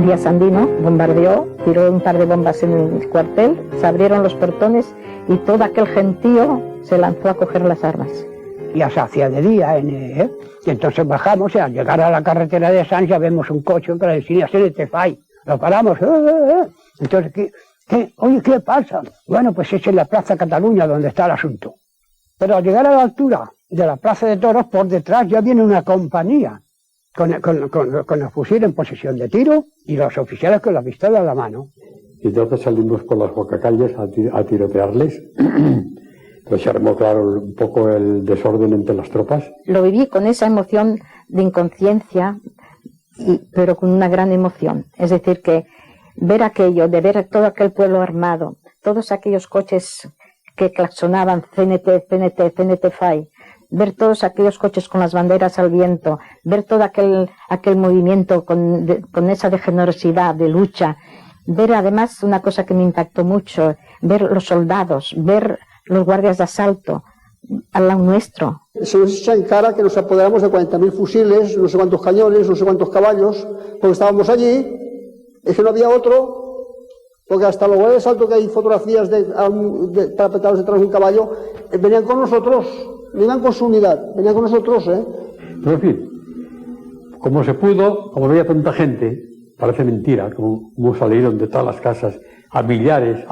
Díaz Sandino bombardeó, tiró un par de bombas en el cuartel, se abrieron los portones y todo aquel gentío se lanzó a coger las armas. Ya se hacía de día, y entonces bajamos y al llegar a la carretera de Sants ya vemos un coche que decía CNT FAI, lo paramos, entonces, oye, ¿qué pasa? Bueno, pues es en la Plaza Cataluña donde está el asunto. Pero al llegar a la altura de la Plaza de Toros, por detrás ya viene una compañía con el fusil en posición de tiro y los oficiales con la pistola en la mano. Y entonces salimos por las bocacalles a tirotearles. Entonces se armó, claro, un poco el desorden entre las tropas. Lo viví con esa emoción de inconsciencia, pero con una gran emoción. Es decir, que ver aquello, de ver todo aquel pueblo armado, todos aquellos coches que claxonaban CNT, CNT, CNT FAI, ver todos aquellos coches con las banderas al viento, ver todo aquel movimiento con esa de generosidad, de lucha, ver además una cosa que me impactó mucho, ver los soldados, ver los guardias de asalto al lado nuestro. Se nos echa en cara que nos apoderamos de 40.000 fusiles, no sé cuántos cañones, no sé cuántos caballos, porque estábamos allí, es que no había otro, porque hasta los guardias de asalto, que hay fotografías parapetados detrás de un caballo, venían con nosotros, no iban con su unidad, venían con nosotros, Pero en fin, como se pudo, como no había tanta gente, parece mentira, como salieron de todas las casas, a millares,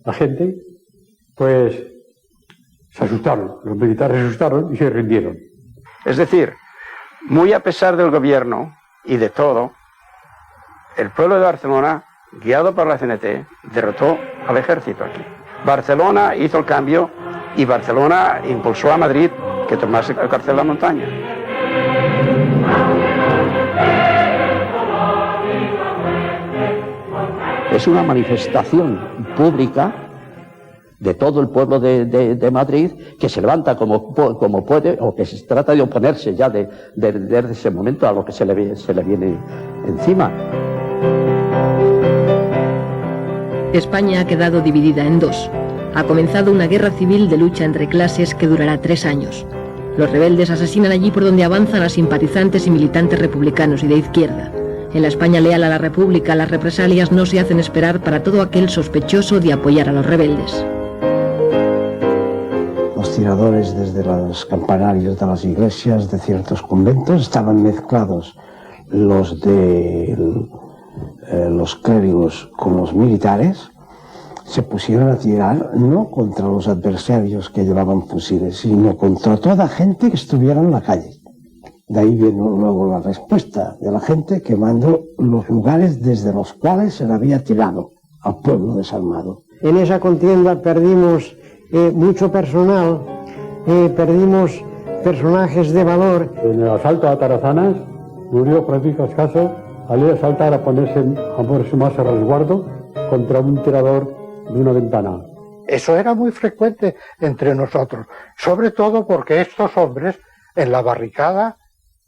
la gente, pues se asustaron, los militares se asustaron y se rindieron. Es decir, muy a pesar del gobierno y de todo, el pueblo de Barcelona, guiado por la CNT, derrotó al ejército aquí. Barcelona hizo el cambio y Barcelona impulsó a Madrid que tomase el cárcel de la montaña. Es una manifestación pública de todo el pueblo de Madrid, que se levanta como puede, o que se trata de oponerse ya desde ese momento a lo que se le viene encima. España ha quedado dividida en dos. Ha comenzado una guerra civil de lucha entre clases que durará 3 años. Los rebeldes asesinan allí por donde avanzan a simpatizantes y militantes republicanos y de izquierda. En la España leal a la República, las represalias no se hacen esperar para todo aquel sospechoso de apoyar a los rebeldes. Los tiradores desde los campanarios de las iglesias de ciertos conventos estaban mezclados, los de los clérigos con los militares. Se pusieron a tirar no contra los adversarios que llevaban fusiles, sino contra toda gente que estuviera en la calle. De ahí viene luego la respuesta de la gente quemando los lugares desde los cuales se le había tirado al pueblo desarmado. En esa contienda perdimos mucho personal, perdimos personajes de valor. En el asalto a Tarazanas murió Francisco Escaso al ir a saltar a ponerse más a resguardo contra un tirador de una ventana. Eso era muy frecuente entre nosotros, sobre todo porque estos hombres en la barricada,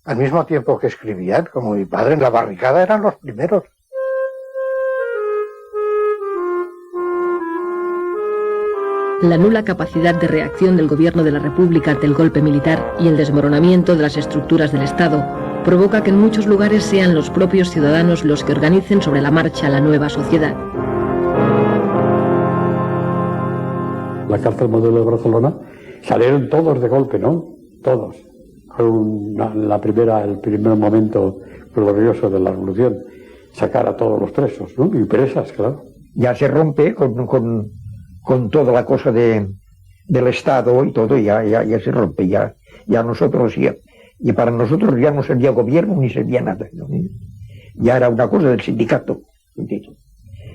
al mismo tiempo que escribían, como mi padre, en la barricada eran los primeros. La nula capacidad de reacción del gobierno de la República ante el golpe militar y el desmoronamiento de las estructuras del Estado provoca que en muchos lugares sean los propios ciudadanos los que organicen sobre la marcha la nueva sociedad. La cárcel modelo de Barcelona salieron todos de golpe, ¿no? Todos. Fue el primer momento glorioso de la revolución, sacar a todos los presos, ¿no? Y presas, claro. Ya se rompe con toda la cosa del Estado y todo, ya se rompe, ya nosotros, y para nosotros ya no servía gobierno ni servía nada, ¿no? Ya era una cosa del sindicato,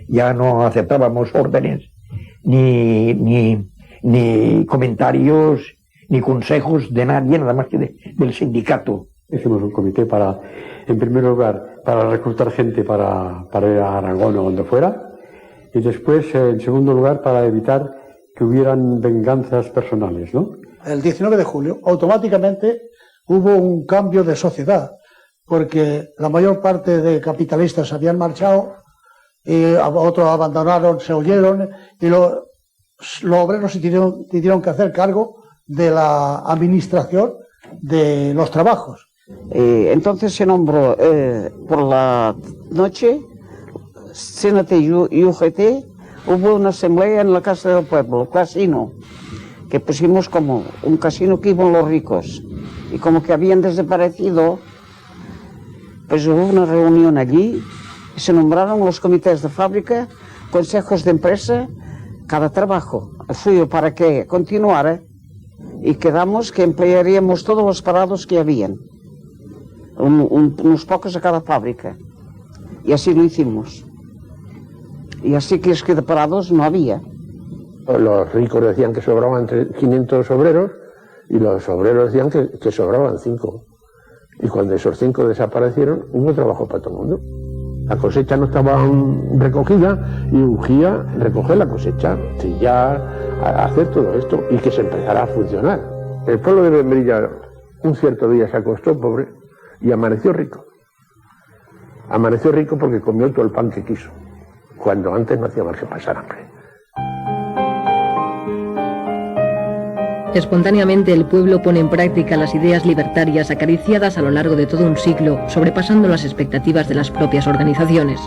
ya no aceptábamos órdenes, ni comentarios, ni consejos de nadie, nada más que del sindicato. Hicimos un comité para, en primer lugar, para reclutar gente para ir a Aragón o donde fuera, y después, en segundo lugar, para evitar que hubieran venganzas personales, ¿no? El 19 de julio, automáticamente hubo un cambio de sociedad, porque la mayor parte de capitalistas habían marchado, y otros abandonaron, se huyeron, y los obreros se tuvieron que hacer cargo de la administración de los trabajos. Entonces se nombró por la noche CNT y UGT, hubo una asamblea en la Casa del Pueblo, casino, que pusimos como un casino que iban los ricos, y como que habían desaparecido, pues hubo una reunión allí, y se nombraron los comités de fábrica, consejos de empresa, cada trabajo, el suyo para que continuara, y quedamos que emplearíamos todos los parados que habían, unos pocos a cada fábrica, y así lo hicimos. Y así que es que de parados no había. Los ricos decían que sobraban 500 obreros y los obreros decían que sobraban 5. Y cuando esos 5 desaparecieron, hubo trabajo para todo el mundo. La cosecha no estaba recogida y urgía recoger la cosecha, trillar, hacer todo esto y que se empezara a funcionar. El pueblo de Membrilla un cierto día se acostó pobre y amaneció rico. Amaneció rico porque comió todo el pan que quiso, cuando antes no hacía más que pasar hambre. Espontáneamente el pueblo pone en práctica las ideas libertarias acariciadas a lo largo de todo un siglo, sobrepasando las expectativas de las propias organizaciones.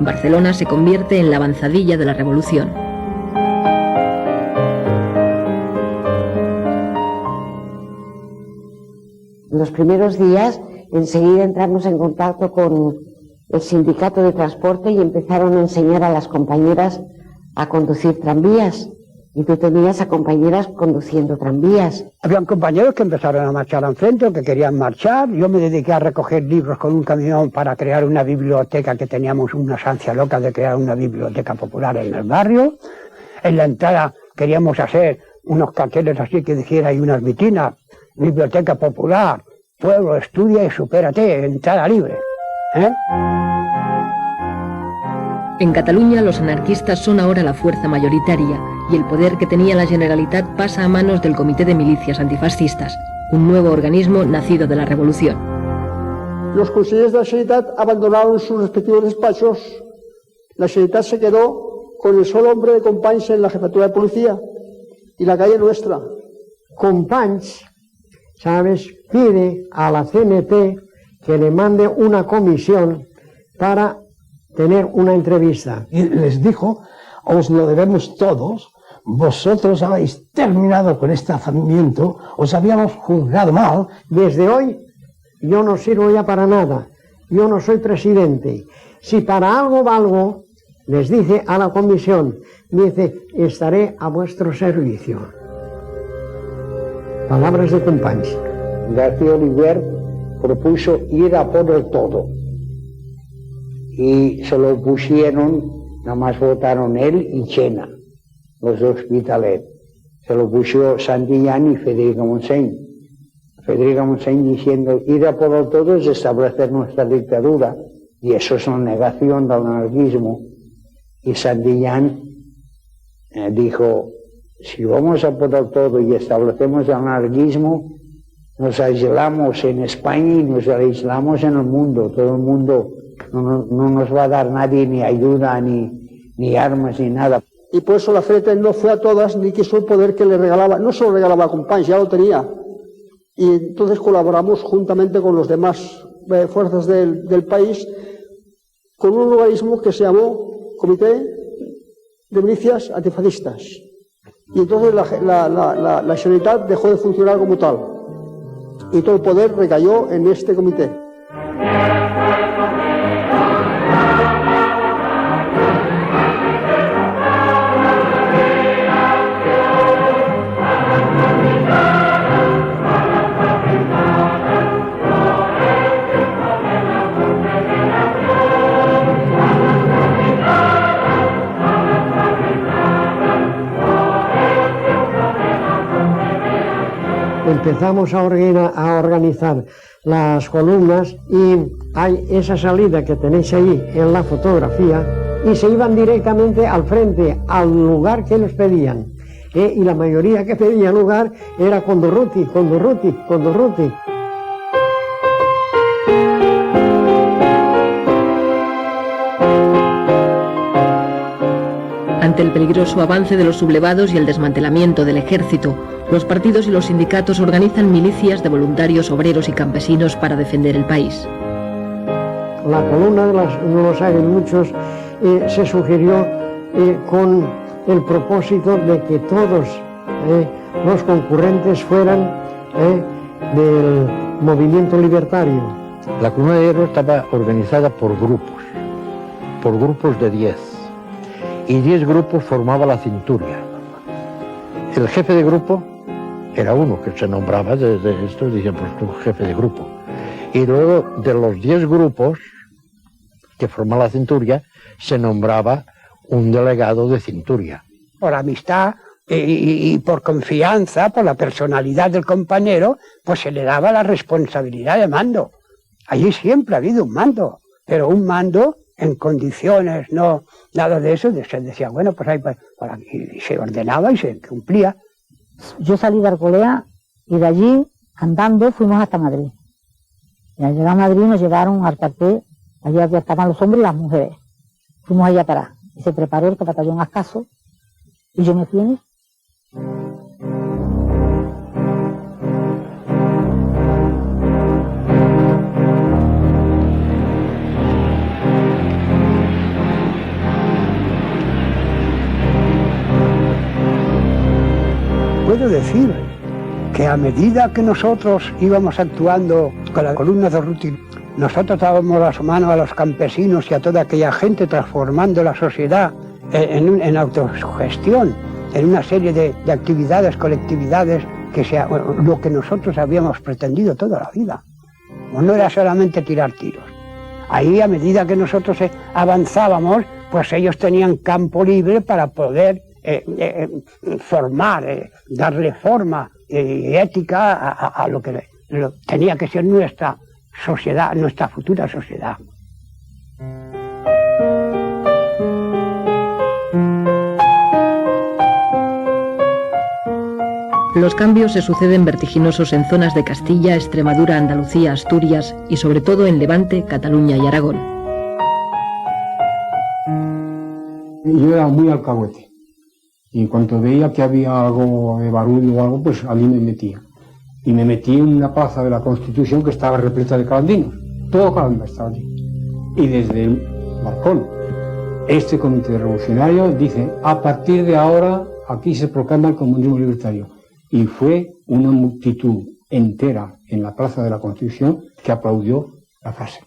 Barcelona se convierte en la avanzadilla de la revolución. En los primeros días, enseguida entramos en contacto con el sindicato de transporte y empezaron a enseñar a las compañeras a conducir tranvías. Y tú tenías a compañeras conduciendo tranvías. Habían compañeros que empezaron a marchar al frente, que querían marchar. Yo me dediqué a recoger libros con un camión para crear una biblioteca, que teníamos una ansia loca de crear una biblioteca popular en el barrio. En la entrada queríamos hacer unos carteles así que dijera, y unas vitrinas, biblioteca popular, pueblo, estudia y supérate, entrada libre. En Cataluña los anarquistas son ahora la fuerza mayoritaria y el poder que tenía la Generalitat pasa a manos del Comité de Milicias Antifascistas, un nuevo organismo nacido de la revolución. Los consejeros de la Generalitat abandonaron sus respectivos despachos. La Generalitat se quedó con el solo hombre de Companys en la jefatura de policía y la calle nuestra. Companys, ¿sabes?, pide a la CNT que le mande una comisión para tener una entrevista. Y les dijo, os lo debemos todos, vosotros habéis terminado con este alzamiento, os habíamos juzgado mal. Desde hoy yo no sirvo ya para nada, yo no soy presidente. Si para algo valgo, les dice a la comisión, dice, estaré a vuestro servicio. Palabras de Companys. García Oliver propuso ir a por el todo. Y se lo pusieron, nada más votaron él y Chena, los de Hospitalet. Se lo puso Santillán y Federico Montseny. Federico Montseny diciendo, ir a por el todo es establecer nuestra dictadura. Y eso es una negación del anarquismo. Y Santillán dijo, si vamos a por el todo y establecemos el anarquismo, nos aislamos en España y nos aislamos en el mundo. Todo el mundo no nos va a dar nadie ni ayuda, ni armas, ni nada. Y por eso la FETA no fue a todas ni quiso el poder que le regalaba, no solo regalaba a Companys, ya lo tenía. Y entonces colaboramos juntamente con los demás fuerzas del país con un organismo que se llamó Comité de Milicias Antifascistas. Y entonces la Generalitat dejó de funcionar como tal. Y todo el poder recayó en este comité. Empezamos a organizar las columnas y hay esa salida que tenéis ahí en la fotografía y se iban directamente al frente, al lugar que nos pedían. Y la mayoría que pedía lugar era Condorruti, Condorruti, Condorruti. Ante el peligroso avance de los sublevados y el desmantelamiento del ejército, los partidos y los sindicatos organizan milicias de voluntarios obreros y campesinos para defender el país. La columna no lo saben muchos, se sugirió con el propósito de que todos los concurrentes fueran del movimiento libertario. La columna de hierro estaba organizada por grupos de 10. Y 10 grupos formaba la cinturia. El jefe de grupo era uno que se nombraba desde esto, decían, pues tú jefe de grupo. Y luego de los 10 grupos que forman la cinturia, se nombraba un delegado de cinturia. Por amistad y por confianza, por la personalidad del compañero, pues se le daba la responsabilidad de mando. Allí siempre ha habido un mando, pero un mando en condiciones, no nada de eso, se decía, bueno, pues ahí y se ordenaba y se cumplía. Yo salí de Arcolea y de allí, andando, fuimos hasta Madrid. Y al llegar a Madrid nos llevaron al cuartel, allí estaban los hombres y las mujeres. Fuimos allá para y se preparó el batallón Ascaso y yo me fui en él. Puedo decir que a medida que nosotros íbamos actuando con la columna de Ruti, nosotros dábamos las manos a los campesinos y a toda aquella gente transformando la sociedad en autosugestión, en una serie de actividades, colectividades, que sea lo que nosotros habíamos pretendido toda la vida. No era solamente tirar tiros. Ahí, a medida que nosotros avanzábamos, pues ellos tenían campo libre para poder formar, darle forma ética a lo que tenía que ser nuestra sociedad, nuestra futura sociedad. Los cambios se suceden vertiginosos en zonas de Castilla, Extremadura, Andalucía, Asturias y sobre todo en Levante, Cataluña y Aragón. Yo era muy alcahuete. Y en cuanto veía que había algo de barullo o algo, pues allí me metía. Y me metí en una plaza de la Constitución que estaba repleta de calandinos. Todo Calanda estaba allí. Y desde el balcón, este comité revolucionario dice, a partir de ahora, aquí se proclama el comunismo libertario. Y fue una multitud entera en la plaza de la Constitución que aplaudió la frase.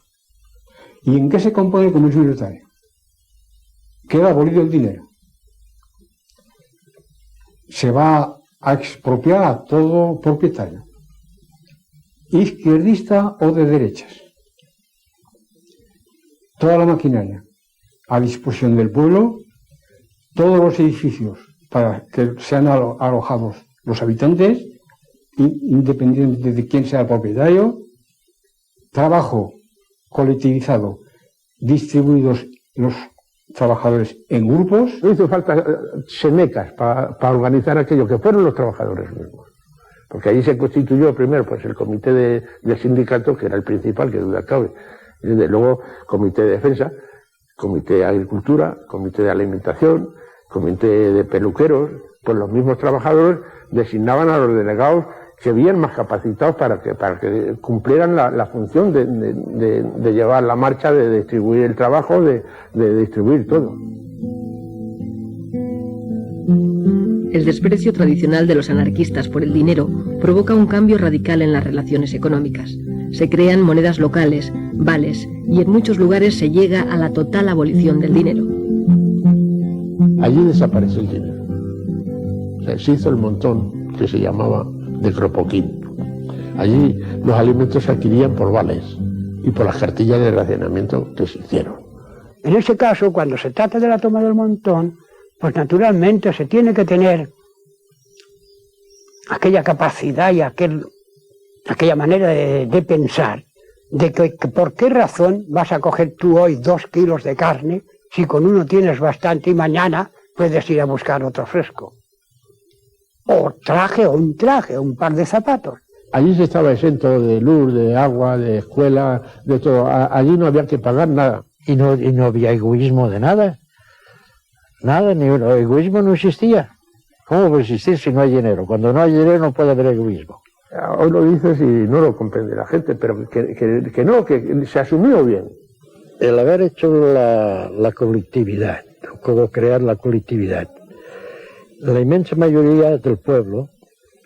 ¿Y en qué se compone el comunismo libertario? Queda abolido el dinero. Se va a expropiar a todo propietario, izquierdista o de derechas. Toda la maquinaria a disposición del pueblo, todos los edificios para que sean alojados los habitantes, independientemente de quién sea el propietario, trabajo colectivizado, distribuidos los trabajadores en grupos. No hizo falta semecas para organizar aquello, que fueron los trabajadores mismos. Porque ahí se constituyó primero pues el comité del sindicato, que era el principal, que duda cabe. Y luego comité de defensa, comité de agricultura, comité de alimentación, comité de peluqueros. Pues los mismos trabajadores designaban a los delegados que bien más capacitados para que cumplieran la función de llevar la marcha, de distribuir el trabajo, de distribuir todo. El desprecio tradicional de los anarquistas por el dinero provoca un cambio radical en las relaciones económicas. Se crean monedas locales, vales, y en muchos lugares se llega a la total abolición del dinero. Allí desapareció el dinero. O sea, se hizo el montón que se llamaba de Cropoquín. Allí los alimentos se adquirían por vales y por las cartillas de racionamiento que se hicieron. En ese caso, cuando se trata de la toma del montón, pues naturalmente se tiene que tener aquella capacidad y aquella manera de pensar, de que por qué razón vas a coger tú hoy 2 kilos de carne si con uno tienes bastante y mañana puedes ir a buscar otro fresco. O un par de zapatos. Allí se estaba exento de luz, de agua, de escuela, de todo. Allí no había que pagar nada. Y no había egoísmo de nada. Nada, ni el egoísmo no existía. ¿Cómo puede existir si no hay dinero? Cuando no hay dinero no puede haber egoísmo. Hoy lo dices y no lo comprende la gente, pero que no, que se asumió bien. El haber hecho la colectividad, como crear la colectividad, la inmensa mayoría del pueblo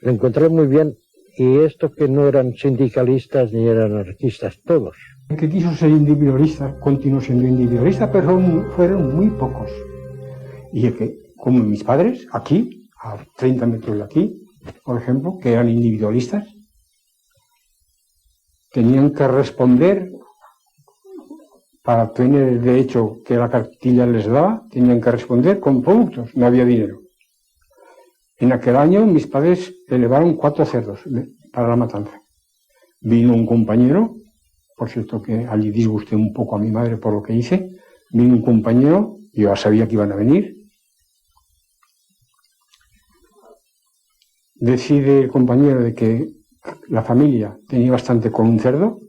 lo encontró muy bien, y esto que no eran sindicalistas ni eran anarquistas, todos. El que quiso ser individualista continuó siendo individualista, pero fueron muy pocos. Y el que, como mis padres, aquí, a 30 metros de aquí, por ejemplo, que eran individualistas, tenían que responder para tener el derecho que la cartilla les daba, tenían que responder con productos, no había dinero. En aquel año mis padres elevaron 4 cerdos para la matanza. Vino un compañero, por cierto que allí disgusté un poco a mi madre por lo que hice, vino un compañero, yo ya sabía que iban a venir, decide el compañero de que la familia tenía bastante con un cerdo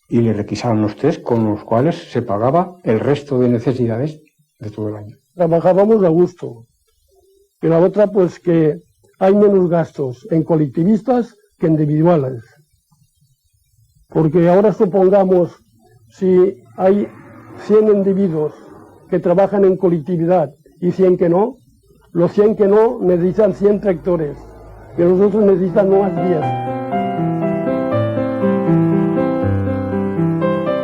y le requisaron los 3, con los cuales se pagaba el resto de necesidades de todo el año. Trabajábamos a gusto. Y la otra, pues que hay menos gastos en colectivistas que individuales. Porque ahora supongamos, si hay 100 individuos que trabajan en colectividad y 100 que no, los 100 que no necesitan 100 tractores, y los otros necesitan más 10.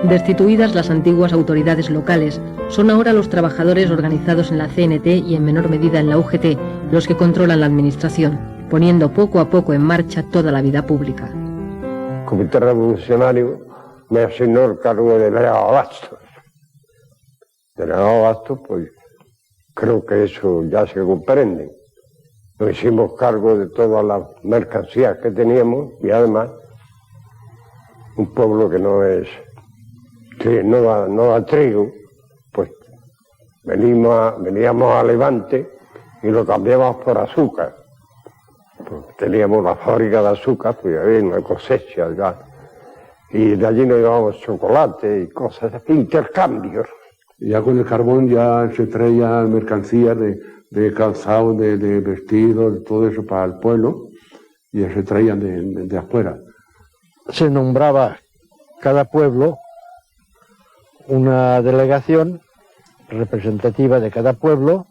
Destituidas las antiguas autoridades locales, son ahora los trabajadores organizados en la CNT y en menor medida en la UGT los que controlan la administración, poniendo poco a poco en marcha toda la vida pública. El Comité Revolucionario me asignó el cargo de delegado de abastos. Delegado de abastos, pues creo que eso ya se comprende. Nos hicimos cargo de todas las mercancías que teníamos y además un pueblo que no da trigo, pues veníamos a Levante y lo cambiábamos por azúcar. Pues teníamos una fábrica de azúcar, pues había una cosecha ya. Y de allí nos llevábamos chocolate y cosas así, intercambios. Ya con el carbón ya se traían mercancías de calzado, de vestidos, todo eso para el pueblo, y ya se traían de afuera. Se nombraba cada pueblo una delegación representativa de cada pueblo,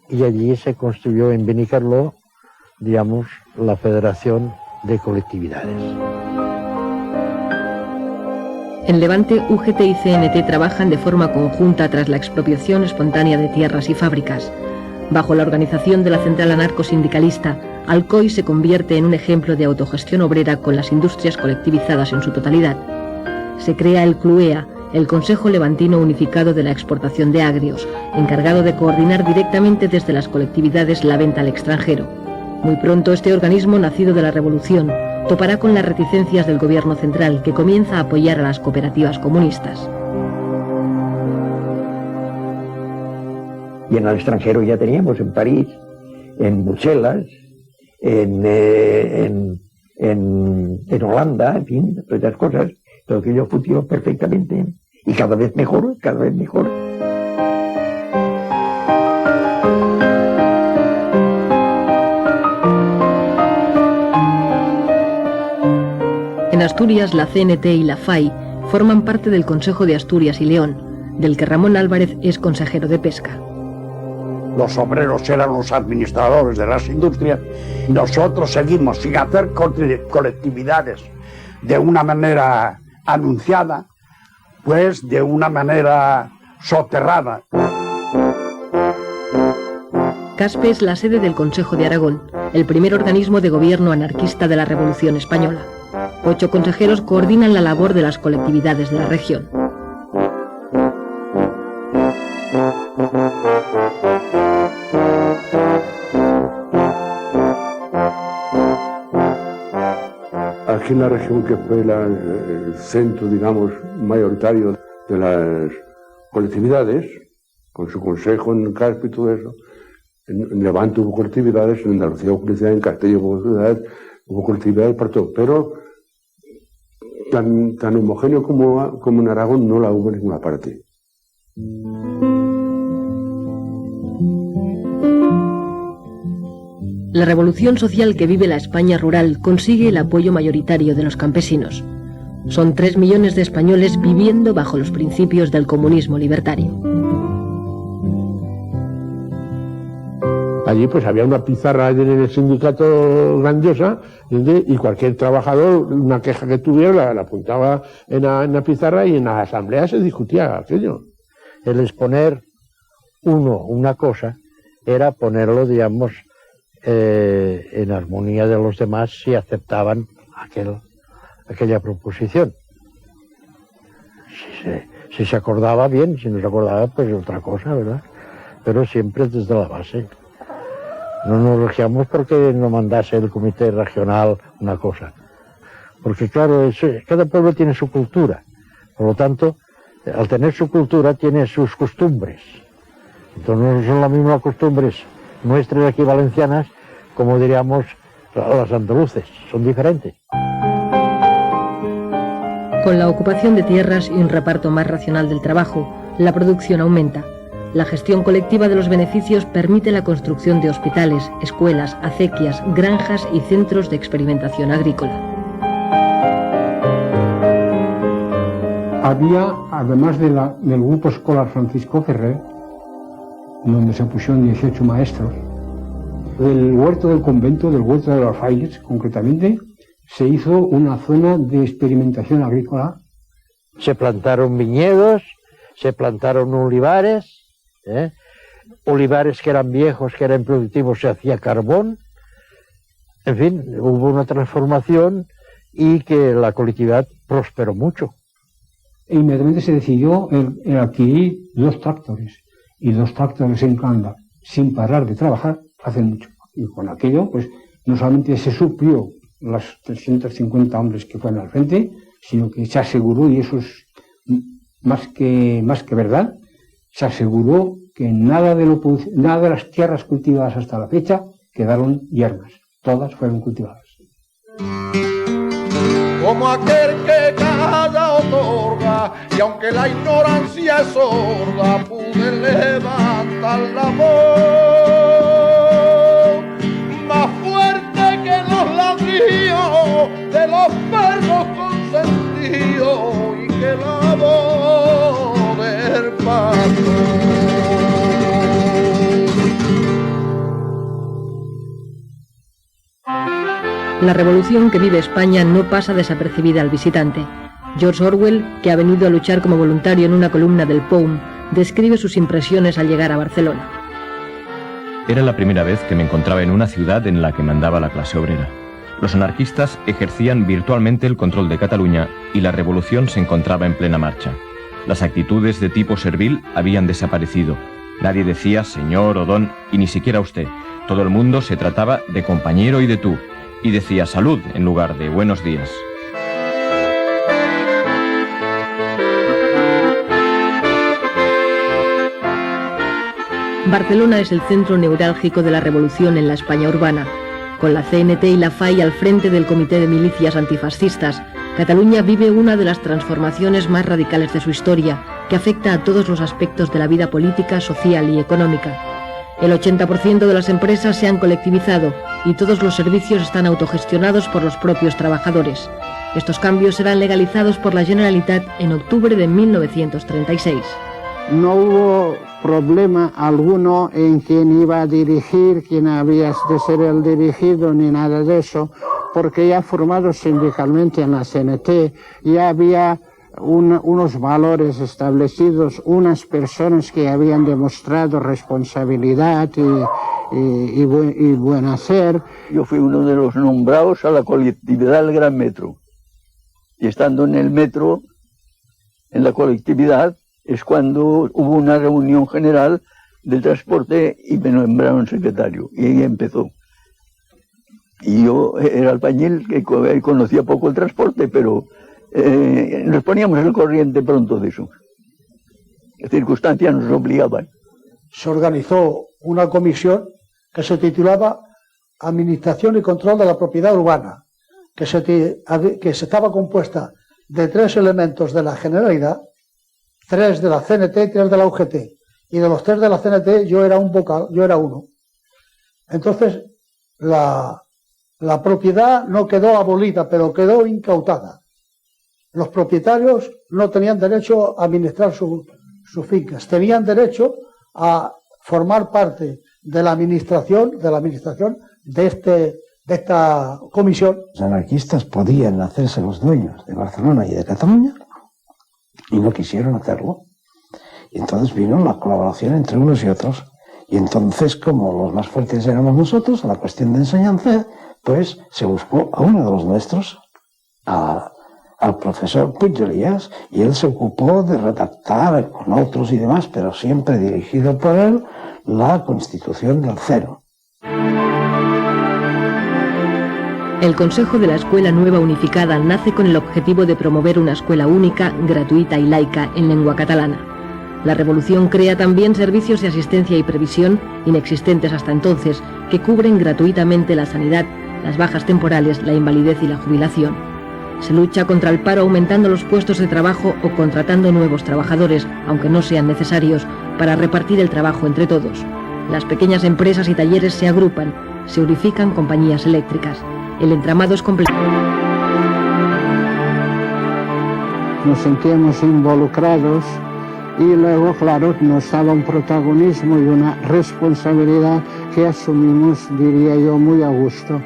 y allí se construyó en Benicarló, digamos, la Federación de Colectividades. En Levante, UGT y CNT trabajan de forma conjunta tras la expropiación espontánea de tierras y fábricas. Bajo la organización de la Central Anarcosindicalista, Alcoy se convierte en un ejemplo de autogestión obrera con las industrias colectivizadas en su totalidad. Se crea el CLUEA, el Consejo Levantino Unificado de la Exportación de Agrios, encargado de coordinar directamente desde las colectividades la venta al extranjero. Muy pronto este organismo, nacido de la Revolución, topará con las reticencias del gobierno central, que comienza a apoyar a las cooperativas comunistas. Y en el extranjero ya teníamos, en París, en Bruselas, en Holanda, en fin, todas esas cosas. Todo aquello funcionó perfectamente y cada vez mejor, cada vez mejor. En Asturias, la CNT y la FAI forman parte del Consejo de Asturias y León, del que Ramón Álvarez es consejero de Pesca. Los obreros eran los administradores de las industrias. Nosotros seguimos sin hacer colectividades de una manera anunciada, pues de una manera soterrada. Caspe es la sede del Consejo de Aragón, el primer organismo de gobierno anarquista de la Revolución Española. 8 consejeros coordinan la labor de las colectividades de la región. Aquí en la región, que fue el centro, digamos, mayoritario de las colectividades, con su consejo en Caspe y todo eso, en Levante hubo colectividades, en Andalucía hubo colectividades, en Castilla hubo colectividades para todo, pero tan homogéneo como en Aragón no la hubo en ninguna parte. La revolución social que vive la España rural consigue el apoyo mayoritario de los campesinos. Son 3 millones de españoles viviendo bajo los principios del comunismo libertario. Allí pues había una pizarra en el sindicato grandiosa, y cualquier trabajador, una queja que tuviera, la apuntaba en la pizarra, y en la asamblea se discutía aquello. El exponer una cosa era ponerlo, digamos, en armonía de los demás si aceptaban aquella proposición. Si se acordaba bien, si no se acordaba, pues otra cosa, ¿verdad? Pero siempre desde la base. No nos regiamos porque no mandase el comité regional una cosa. Porque claro, cada pueblo tiene su cultura. Por lo tanto, al tener su cultura, tiene sus costumbres. Entonces no son las mismas costumbres nuestras aquí valencianas, como diríamos las andaluces, son diferentes. Con la ocupación de tierras y un reparto más racional del trabajo, la producción aumenta. La gestión colectiva de los beneficios permite la construcción de hospitales, escuelas, acequias, granjas y centros de experimentación agrícola. Había, además del grupo escolar Francisco Ferrer, donde se pusieron 18 maestros, del huerto del convento, del huerto de los frailes, concretamente, se hizo una zona de experimentación agrícola. Se plantaron viñedos, se plantaron olivares, olivares que eran viejos, que eran productivos, se hacía carbón. En fin, hubo una transformación y que la colectividad prosperó mucho. E inmediatamente se decidió el adquirir 2 tractores, y 2 tractores en Canda, sin parar de trabajar, hace mucho. Y con aquello, pues, no solamente se suplió las 350 hombres que fueron al frente, sino que se aseguró, y eso es más que verdad, se aseguró que nada de las tierras cultivadas hasta la fecha quedaron yermas, todas fueron cultivadas. Como aquel que cada otorga y y aunque la ignorancia es sorda, pude levantar la voz más fuerte que los ladrillos de los perros consentidos y que la voz del patrón. La revolución que vive España no pasa desapercibida al visitante. George Orwell, que ha venido a luchar como voluntario en una columna del POUM, describe sus impresiones al llegar a Barcelona. Era la primera vez que me encontraba en una ciudad en la que mandaba la clase obrera. Los anarquistas ejercían virtualmente el control de Cataluña y la revolución se encontraba en plena marcha. Las actitudes de tipo servil habían desaparecido. Nadie decía señor o don y ni siquiera usted. Todo el mundo se trataba de compañero y de tú, y decía salud en lugar de buenos días. Barcelona es el centro neurálgico de la revolución en la España urbana. Con la CNT y la FAI al frente del Comité de Milicias Antifascistas, Cataluña vive una de las transformaciones más radicales de su historia, que afecta a todos los aspectos de la vida política, social y económica. El 80% de las empresas se han colectivizado y todos los servicios están autogestionados por los propios trabajadores. Estos cambios serán legalizados por la Generalitat en octubre de 1936. No hubo problema alguno en quién iba a dirigir, quién había de ser el dirigido, ni nada de eso, porque ya formado sindicalmente en la CNT, ya había unos valores establecidos, unas personas que habían demostrado responsabilidad y buen hacer. Yo fui uno de los nombrados a la colectividad del Gran Metro. Y estando en el metro, en la colectividad, es cuando hubo una reunión general del transporte y me nombraron secretario. Y ahí empezó. Y yo era albañil que conocía poco el transporte, pero nos poníamos al corriente pronto de eso. Las circunstancias nos obligaban. Se organizó una comisión que se titulaba Administración y Control de la Propiedad Urbana, que estaba compuesta de 3 elementos de la Generalidad, 3 de la CNT y 3 de la UGT. Y de los 3 de la CNT yo era un vocal, yo era uno. Entonces, la propiedad no quedó abolida, pero quedó incautada. Los propietarios no tenían derecho a administrar sus fincas, tenían derecho a formar parte de la administración de esta comisión. Los anarquistas podían hacerse los dueños de Barcelona y de Cataluña y no quisieron hacerlo. Y entonces vino la colaboración entre unos y otros. Y entonces, como los más fuertes éramos nosotros, a la cuestión de enseñanza, pues se buscó a uno de los nuestros, al profesor Puig de Elías, y él se ocupó de redactar con otros y demás, pero siempre dirigido por él, la Constitución del Cero. El Consejo de la Escuela Nueva Unificada nace con el objetivo de promover una escuela única, gratuita y laica en lengua catalana. La revolución crea también servicios de asistencia y previsión, inexistentes hasta entonces, que cubren gratuitamente la sanidad, las bajas temporales, la invalidez y la jubilación. Se lucha contra el paro aumentando los puestos de trabajo o contratando nuevos trabajadores, aunque no sean necesarios, para repartir el trabajo entre todos. Las pequeñas empresas y talleres se agrupan, se unifican compañías eléctricas. El entramado es complejo. Nos sentíamos involucrados y luego, claro, nos daba un protagonismo y una responsabilidad que asumimos, diría yo, muy a gusto.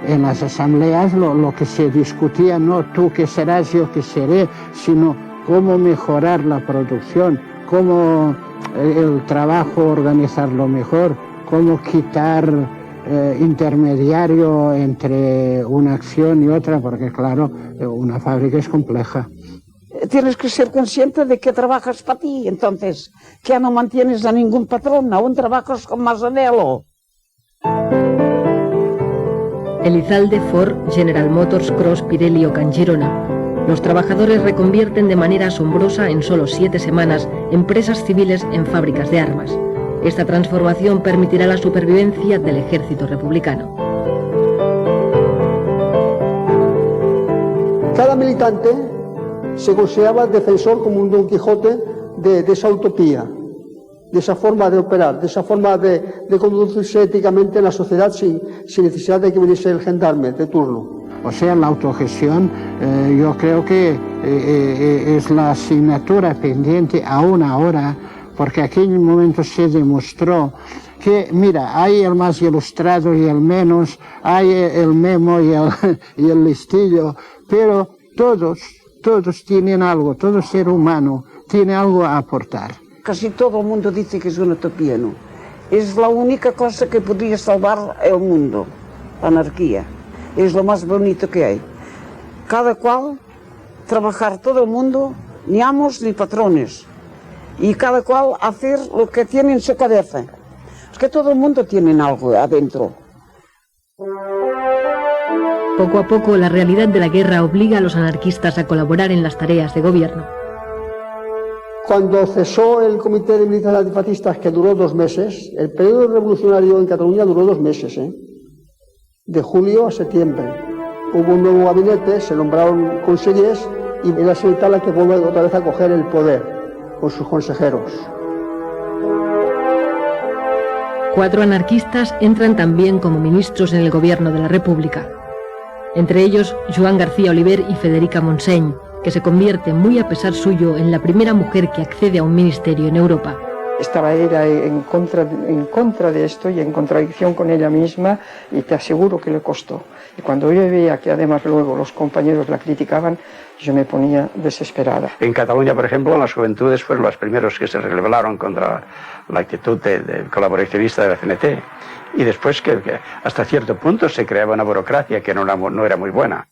En las asambleas lo que se discutía, no tú que serás, yo que seré, sino cómo mejorar la producción, cómo el trabajo organizarlo mejor, cómo quitar intermediario entre una acción y otra, porque claro, una fábrica es compleja. Tienes que ser consciente de que trabajas para ti, entonces, que ya no mantienes a ningún patrón, aún trabajas con más anhelo. Elizalde, Ford, General Motors, Cross, Pirelli o Can Girona. Los trabajadores reconvierten de manera asombrosa en solo 7 semanas empresas civiles en fábricas de armas. Esta transformación permitirá la supervivencia del ejército republicano. Cada militante se consideraba defensor como un Don Quijote de esa utopía, de esa forma de operar, de esa forma de conducirse éticamente en la sociedad sin necesidad de que viniese el gendarme de turno. O sea, la autogestión yo creo que es la asignatura pendiente aún ahora, porque en aquel momento se demostró que, mira, hay el más ilustrado y el menos, hay el memo y el listillo, pero todos tienen algo, todo ser humano tiene algo a aportar. Casi todo el mundo dice que es una utopía, ¿no? Es la única cosa que podría salvar el mundo, la anarquía. Es lo más bonito que hay. Cada cual, trabajar todo el mundo, ni amos ni patrones. Y cada cual hacer lo que tiene en su cabeza. Es que todo el mundo tiene algo adentro. Poco a poco, la realidad de la guerra obliga a los anarquistas a colaborar en las tareas de gobierno. Cuando cesó el Comité de Militares Antifascistas, que duró 2 meses, el periodo revolucionario en Cataluña duró 2 meses, de julio a septiembre. Hubo un nuevo gabinete, se nombraron consellers y la Generalitat la que vuelve otra vez a coger el poder con sus consejeros. 4 anarquistas entran también como ministros en el gobierno de la República. Entre ellos, Joan García Oliver y Federica Montseny, que se convierte, muy a pesar suyo, en la primera mujer que accede a un ministerio en Europa. Estaba ella en contra de esto y en contradicción con ella misma, y te aseguro que le costó. Y cuando yo veía que además luego los compañeros la criticaban, yo me ponía desesperada. En Cataluña, por ejemplo, las juventudes fueron los primeros que se rebelaron contra la actitud colaboracionista de la CNT. Y después que hasta cierto punto se creaba una burocracia que no era muy buena.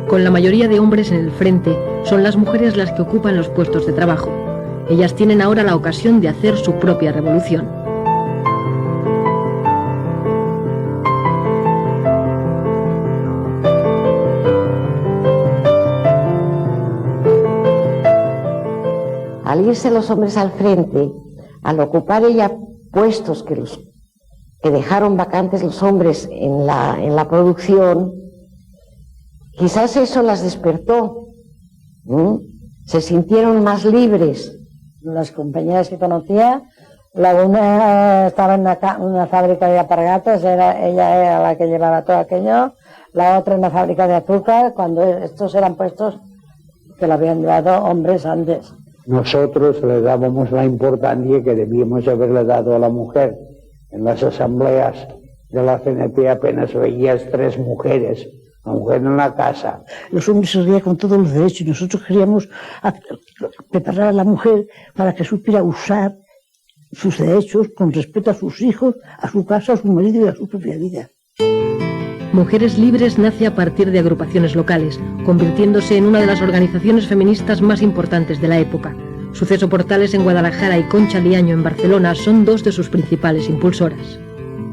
Con la mayoría de hombres en el frente, son las mujeres las que ocupan los puestos de trabajo. Ellas tienen ahora la ocasión de hacer su propia revolución. Al irse los hombres al frente, al ocupar ella puestos que dejaron vacantes los hombres en la producción, quizás eso las despertó, se sintieron más libres. Las compañeras que conocía, la una estaba en una fábrica de alpargatas, ella era la que llevaba todo aquello, la otra en una fábrica de azúcar, cuando estos eran puestos que lo habían llevado hombres antes. Nosotros le dábamos la importancia que debíamos haberle dado a la mujer. En las asambleas de la CNT apenas veías 3 mujeres. La mujer en la casa. Los hombres se rían con todos los derechos y nosotros queríamos preparar a la mujer para que supiera usar sus derechos con respeto a sus hijos, a su casa, a su marido y a su propia vida. Mujeres Libres nace a partir de agrupaciones locales, convirtiéndose en una de las organizaciones feministas más importantes de la época. Suceso Portales en Guadalajara y Concha Liaño en Barcelona son 2 de sus principales impulsoras.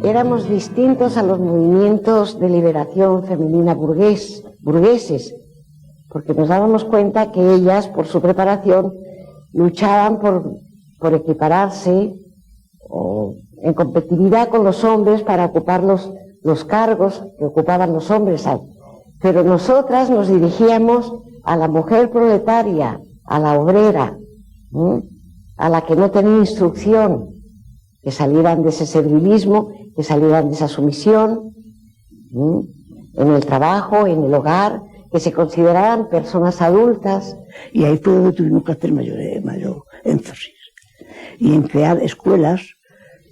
Éramos distintos a los movimientos de liberación femenina burgueses, porque nos dábamos cuenta que ellas, por su preparación, luchaban por equipararse o en competitividad con los hombres para ocupar los cargos que ocupaban los hombres. Pero nosotras nos dirigíamos a la mujer proletaria, a la obrera, a la que no tenía instrucción, que salieran de ese servilismo, que salieran de esa sumisión, en el trabajo, en el hogar, que se consideraran personas adultas. Y ahí fue donde tuvimos que hacer mayor énfasis. Y en crear escuelas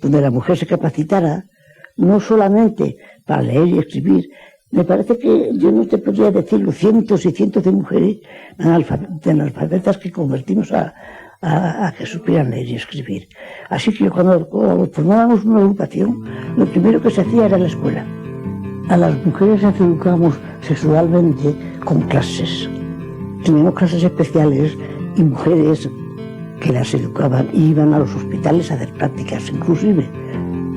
donde la mujer se capacitara, no solamente para leer y escribir. Me parece que yo no te podría decirlo, cientos y cientos de mujeres analfabetas que convertimos a que supieran leer y escribir. Así que cuando formábamos una agrupación, lo primero que se hacía era la escuela. A las mujeres las educábamos sexualmente con clases. Teníamos clases especiales y mujeres que las educaban y iban a los hospitales a hacer prácticas inclusive.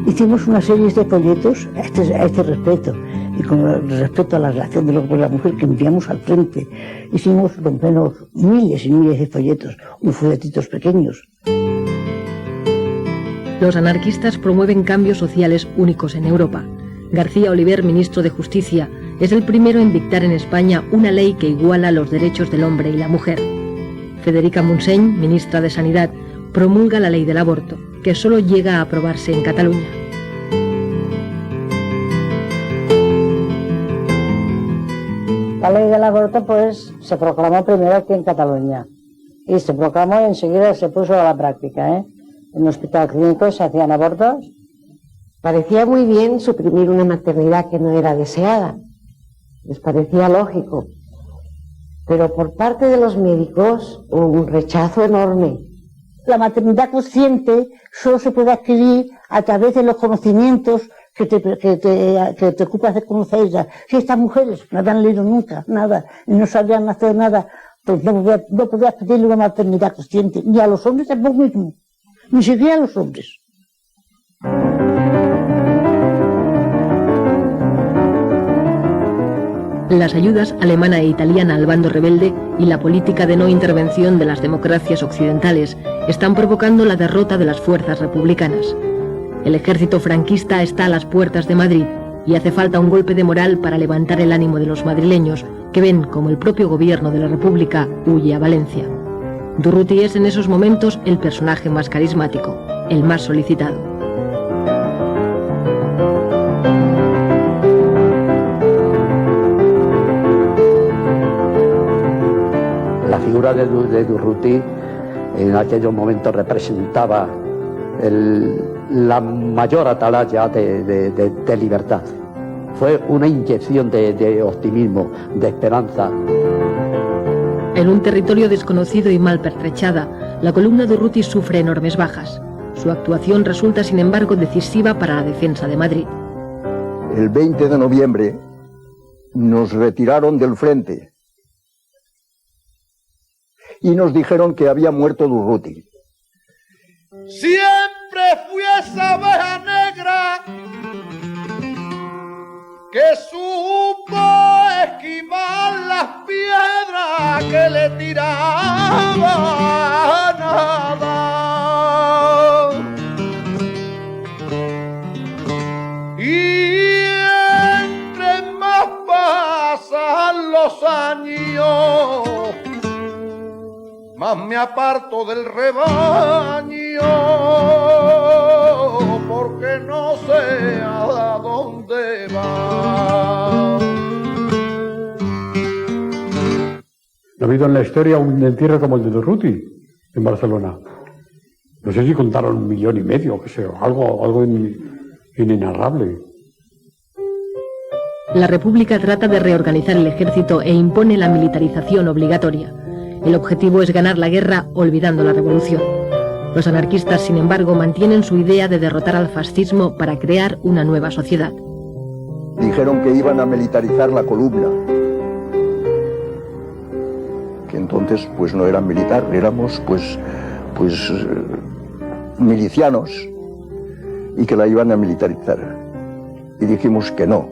Hicimos una serie de folletos a este respecto y con respecto a la relación de la mujer que enviamos al frente. Hicimos por lo menos miles y miles de folletos, folletitos pequeños. Los anarquistas promueven cambios sociales únicos en Europa. García Oliver, ministro de Justicia, Es el primero en dictar en España una ley que iguala los derechos del hombre y la mujer. Federica Montseny, ministra de Sanidad, promulga la ley del aborto, que solo llega a aprobarse en Cataluña. La ley del aborto pues se proclamó primero aquí en Cataluña y se proclamó y enseguida se puso a la práctica, ¿eh? En el hospital clínico se hacían abortos. Parecía muy bien suprimir una maternidad que no era deseada. Les parecía lógico. Pero por parte de los médicos hubo un rechazo enorme. La maternidad consciente solo se puede adquirir a través de los conocimientos que te ocupas de conocerlas. Si estas mujeres no habían leído nunca nada y no sabían hacer nada, pues no podías pedirle una maternidad consciente, ni a los hombres tampoco mismo, ni siquiera a los hombres. Las ayudas alemana e italiana al bando rebelde y la política de no intervención de las democracias occidentales están provocando la derrota de las fuerzas republicanas. El ejército franquista está a las puertas de Madrid y hace falta un golpe de moral para levantar el ánimo de los madrileños, que ven como el propio gobierno de la República huye a Valencia. Durruti es en esos momentos el personaje más carismático, el más solicitado. La figura de Durruti en aquellos momentos representaba la mayor atalaya de libertad. Fue una inyección de optimismo, de esperanza. En un territorio desconocido y mal pertrechada, la columna Durruti sufre enormes bajas. Su actuación resulta, sin embargo, decisiva para la defensa de Madrid. El 20 de noviembre nos retiraron del frente y nos dijeron que había muerto Durruti. Siempre fui esa abeja negra que supo esquivar las piedras que le tiraban nada. Y entre más pasan los años, más me aparto del rebaño, porque no sé a dónde va. No ha habido en la historia un entierro como el de Durruti en Barcelona. No sé si contaron 1,5 millones, o qué sé, algo inenarrable. La República trata de reorganizar el ejército e impone la militarización obligatoria. El objetivo es ganar la guerra olvidando la revolución. Los anarquistas, sin embargo, mantienen su idea de derrotar al fascismo para crear una nueva sociedad. Dijeron que iban a militarizar la columna, que entonces pues no eran militar, éramos pues milicianos, y que la iban a militarizar. Y dijimos que no.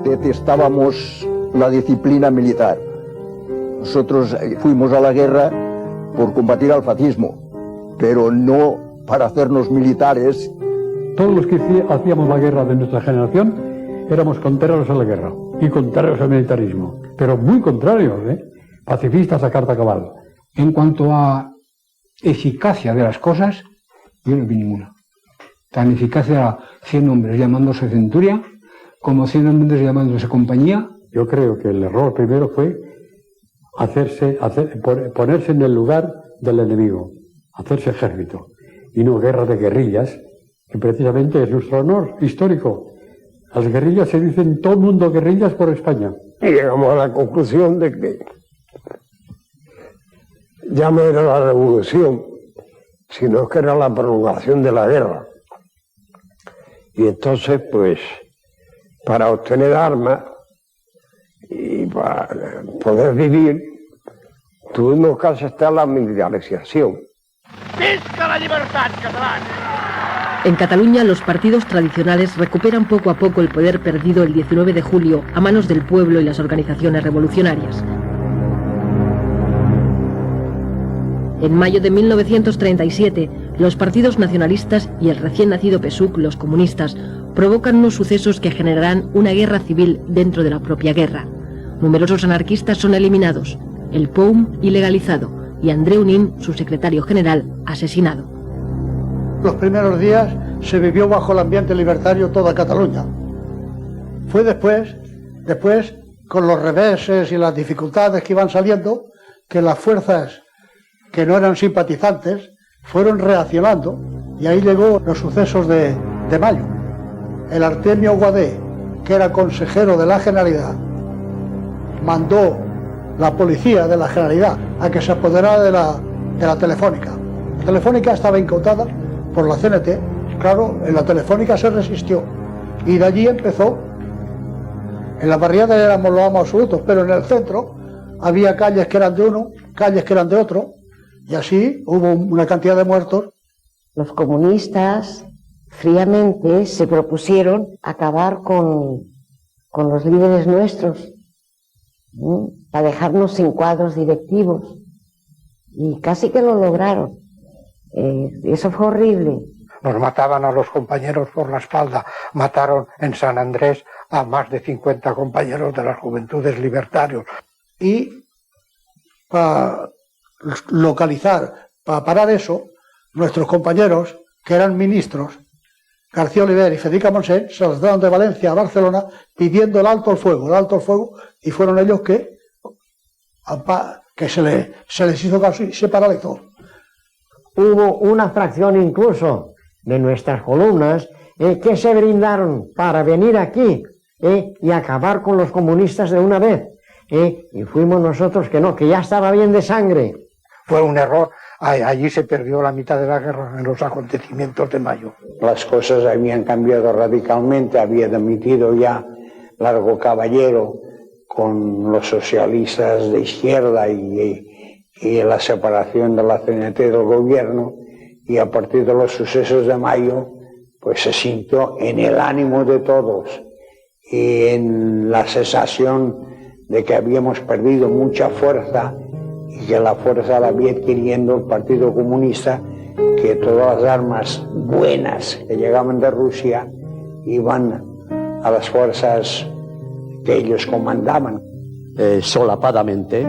Detestábamos la disciplina militar. Nosotros fuimos a la guerra por combatir al fascismo, pero no para hacernos militares. Todos los que hacíamos la guerra de nuestra generación éramos contrarios a la guerra y contrarios al militarismo, pero muy contrarios, pacifistas a carta cabal. En cuanto a eficacia de las cosas, yo no vi ninguna. Tan eficaz era 100 hombres llamándose centuria, como 100 hombres llamándose compañía. Yo creo que el error primero fue ponerse en el lugar del enemigo, hacerse ejército, y no guerra de guerrillas, que precisamente es nuestro honor histórico. Las guerrillas se dicen todo el mundo guerrillas por España. Y llegamos a la conclusión de que ya no era la revolución, sino que era la prolongación de la guerra. Y entonces, pues, para obtener armas y para poder vivir, tuvimos que aceptar la militarización. ¡Visca la libertad catalana! En Cataluña, los partidos tradicionales recuperan poco a poco el poder perdido el 19 de julio a manos del pueblo y las organizaciones revolucionarias. En mayo de 1937, los partidos nacionalistas y el recién nacido PSUC, los comunistas, provocan unos sucesos que generarán una guerra civil dentro de la propia guerra. Numerosos anarquistas son eliminados, el POUM ilegalizado y Andreu Nin, su secretario general, asesinado. Los primeros días se vivió bajo el ambiente libertario toda Cataluña. Fue después, con los reveses y las dificultades que iban saliendo, que las fuerzas que no eran simpatizantes fueron reaccionando, y ahí llegó los sucesos de mayo. El Artemio Guadé, que era consejero de la Generalidad, mandó la policía de la Generalidad a que se apoderara de la Telefónica. La Telefónica estaba incautada por la CNT, claro, en la Telefónica se resistió, y de allí empezó. En la barriada éramos los amos absolutos, pero en el centro había calles que eran de uno, calles que eran de otro, y así hubo una cantidad de muertos. Los comunistas fríamente se propusieron acabar con los líderes nuestros, para dejarnos sin cuadros directivos, y casi que lo lograron. Eso fue horrible. Nos mataban a los compañeros por la espalda, mataron en San Andrés a más de 50 compañeros de las Juventudes Libertarios. Y para localizar, para parar eso, nuestros compañeros, que eran ministros, García Oliver y Federica Montseny, se trasladaron de Valencia a Barcelona pidiendo el alto al fuego, y fueron ellos que se les hizo caso y se paralizó. Hubo una fracción incluso de nuestras columnas que se brindaron para venir aquí y acabar con los comunistas de una vez. Y fuimos nosotros que no, que ya estaba bien de sangre. Fue un error. Allí se perdió la mitad de la guerra en los acontecimientos de mayo. Las cosas habían cambiado radicalmente, había dimitido ya Largo Caballero con los socialistas de izquierda y la separación de la CNT del gobierno, y a partir de los sucesos de mayo pues se sintió en el ánimo de todos y en la sensación de que habíamos perdido mucha fuerza y que la fuerza la había adquiriendo el Partido Comunista, que todas las armas buenas que llegaban de Rusia iban a las fuerzas que ellos comandaban. Solapadamente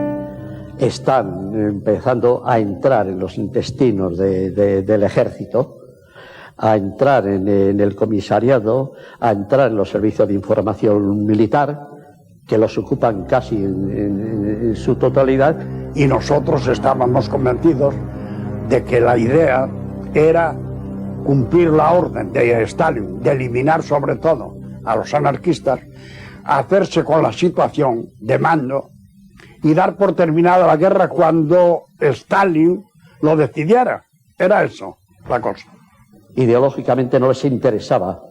están empezando a entrar en los intestinos del ejército, a entrar en el comisariado, a entrar en los servicios de información militar, que los ocupan casi en su totalidad. Y nosotros estábamos convencidos de que la idea era cumplir la orden de Stalin, de eliminar sobre todo a los anarquistas, hacerse con la situación de mando y dar por terminada la guerra cuando Stalin lo decidiera. Era eso la cosa. Ideológicamente no les interesaba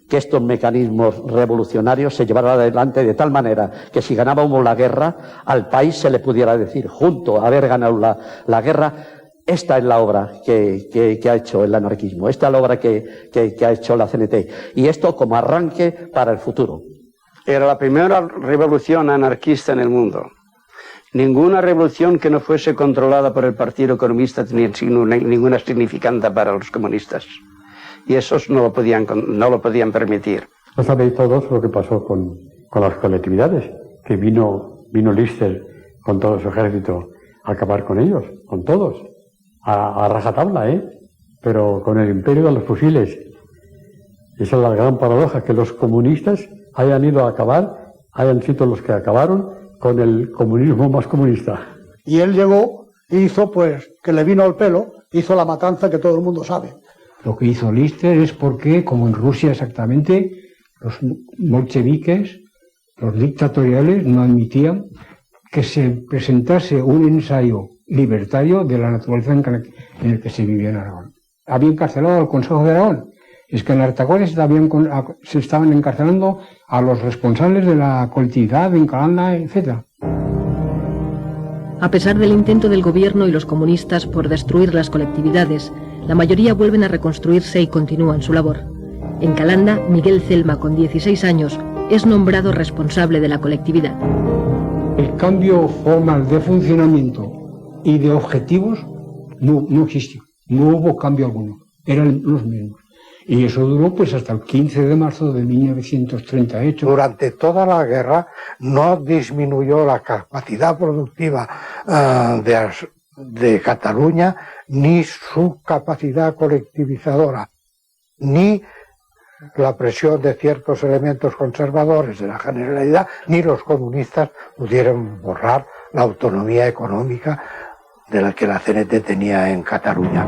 que estos mecanismos revolucionarios se llevaran adelante de tal manera que si ganábamos la guerra, al país se le pudiera decir, junto a haber ganado la guerra, esta es la obra que ha hecho el anarquismo, esta es la obra que ha hecho la CNT, y esto como arranque para el futuro. Era la primera revolución anarquista en el mundo. Ninguna revolución que no fuese controlada por el Partido Comunista tenía ninguna significante para los comunistas. Y esos no lo podían permitir. No sabéis todos lo que pasó con las colectividades, que vino Lister con todo su ejército a acabar con ellos, con todos, a rajatabla, pero con el imperio de los fusiles. Esa es la gran paradoja, que los comunistas hayan ido a acabar, hayan sido los que acabaron con el comunismo más comunista. Y él llegó e hizo, pues, que le vino al pelo, hizo la matanza que todo el mundo sabe. Lo que hizo Lister es porque, como en Rusia exactamente, los bolcheviques, los dictatoriales, no admitían que se presentase un ensayo libertario de la naturaleza en el que se vivía en Aragón. Había encarcelado al Consejo de Aragón. Es que en Artacones se estaban encarcelando a los responsables de la colectividad en Calanda, etc. A pesar del intento del gobierno y los comunistas por destruir las colectividades, la mayoría vuelven a reconstruirse y continúan su labor. En Calanda, Miguel Celma, con 16 años, es nombrado responsable de la colectividad. El cambio formal de funcionamiento y de objetivos no existió. No hubo cambio alguno. Eran los mismos. Y eso duró pues hasta el 15 de marzo de 1938. Durante toda la guerra no disminuyó la capacidad productiva de Cataluña, ni su capacidad colectivizadora, ni la presión de ciertos elementos conservadores de la Generalidad, ni los comunistas pudieron borrar la autonomía económica de la que la CNT tenía en Cataluña.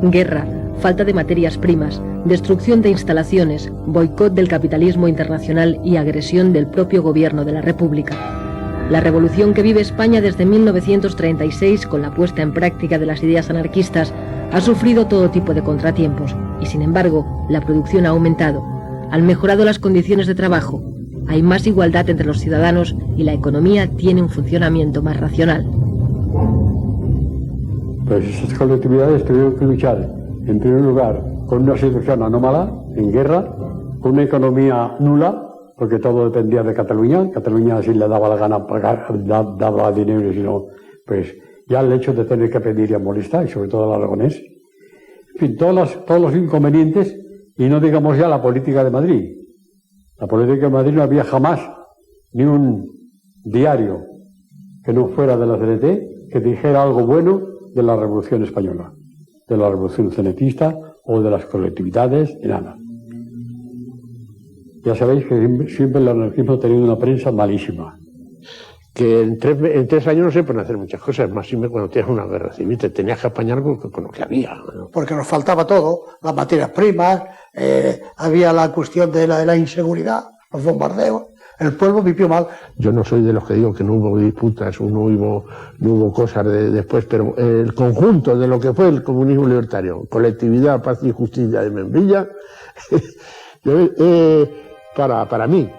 Guerra, falta de materias primas, destrucción de instalaciones, boicot del capitalismo internacional y agresión del propio gobierno de la República. La revolución que vive España desde 1936, con la puesta en práctica de las ideas anarquistas, ha sufrido todo tipo de contratiempos y, sin embargo, la producción ha aumentado. Han mejorado las condiciones de trabajo, hay más igualdad entre los ciudadanos y la economía tiene un funcionamiento más racional. Pues esas colectividades tuvieron que luchar, en primer lugar, con una situación anómala, en guerra, con una economía nula, porque todo dependía de Cataluña. Cataluña, si le daba la gana pagar, daba dinero, sino, pues ya el hecho de tener que pedir y molestar, y sobre todo al aragonés. En fin, todos los inconvenientes, y no digamos ya la política de Madrid. La política de Madrid no había jamás ni un diario que no fuera de la CNT que dijera algo bueno de la Revolución Española, de la Revolución Cenetista o de las colectividades, y nada. Ya sabéis que siempre el anarquismo ha tenido una prensa malísima. Que en 3 años no se pueden hacer muchas cosas, más siempre cuando tienes una guerra civil, te tenías que apañar con lo que había, ¿no? Porque nos faltaba todo, las materias primas, había la cuestión de la inseguridad, los bombardeos. El pueblo vivió mal. Yo no soy de los que digo que no hubo disputas, no hubo cosas después, pero el conjunto de lo que fue el comunismo libertario, colectividad, paz y justicia de Membrilla, para mí,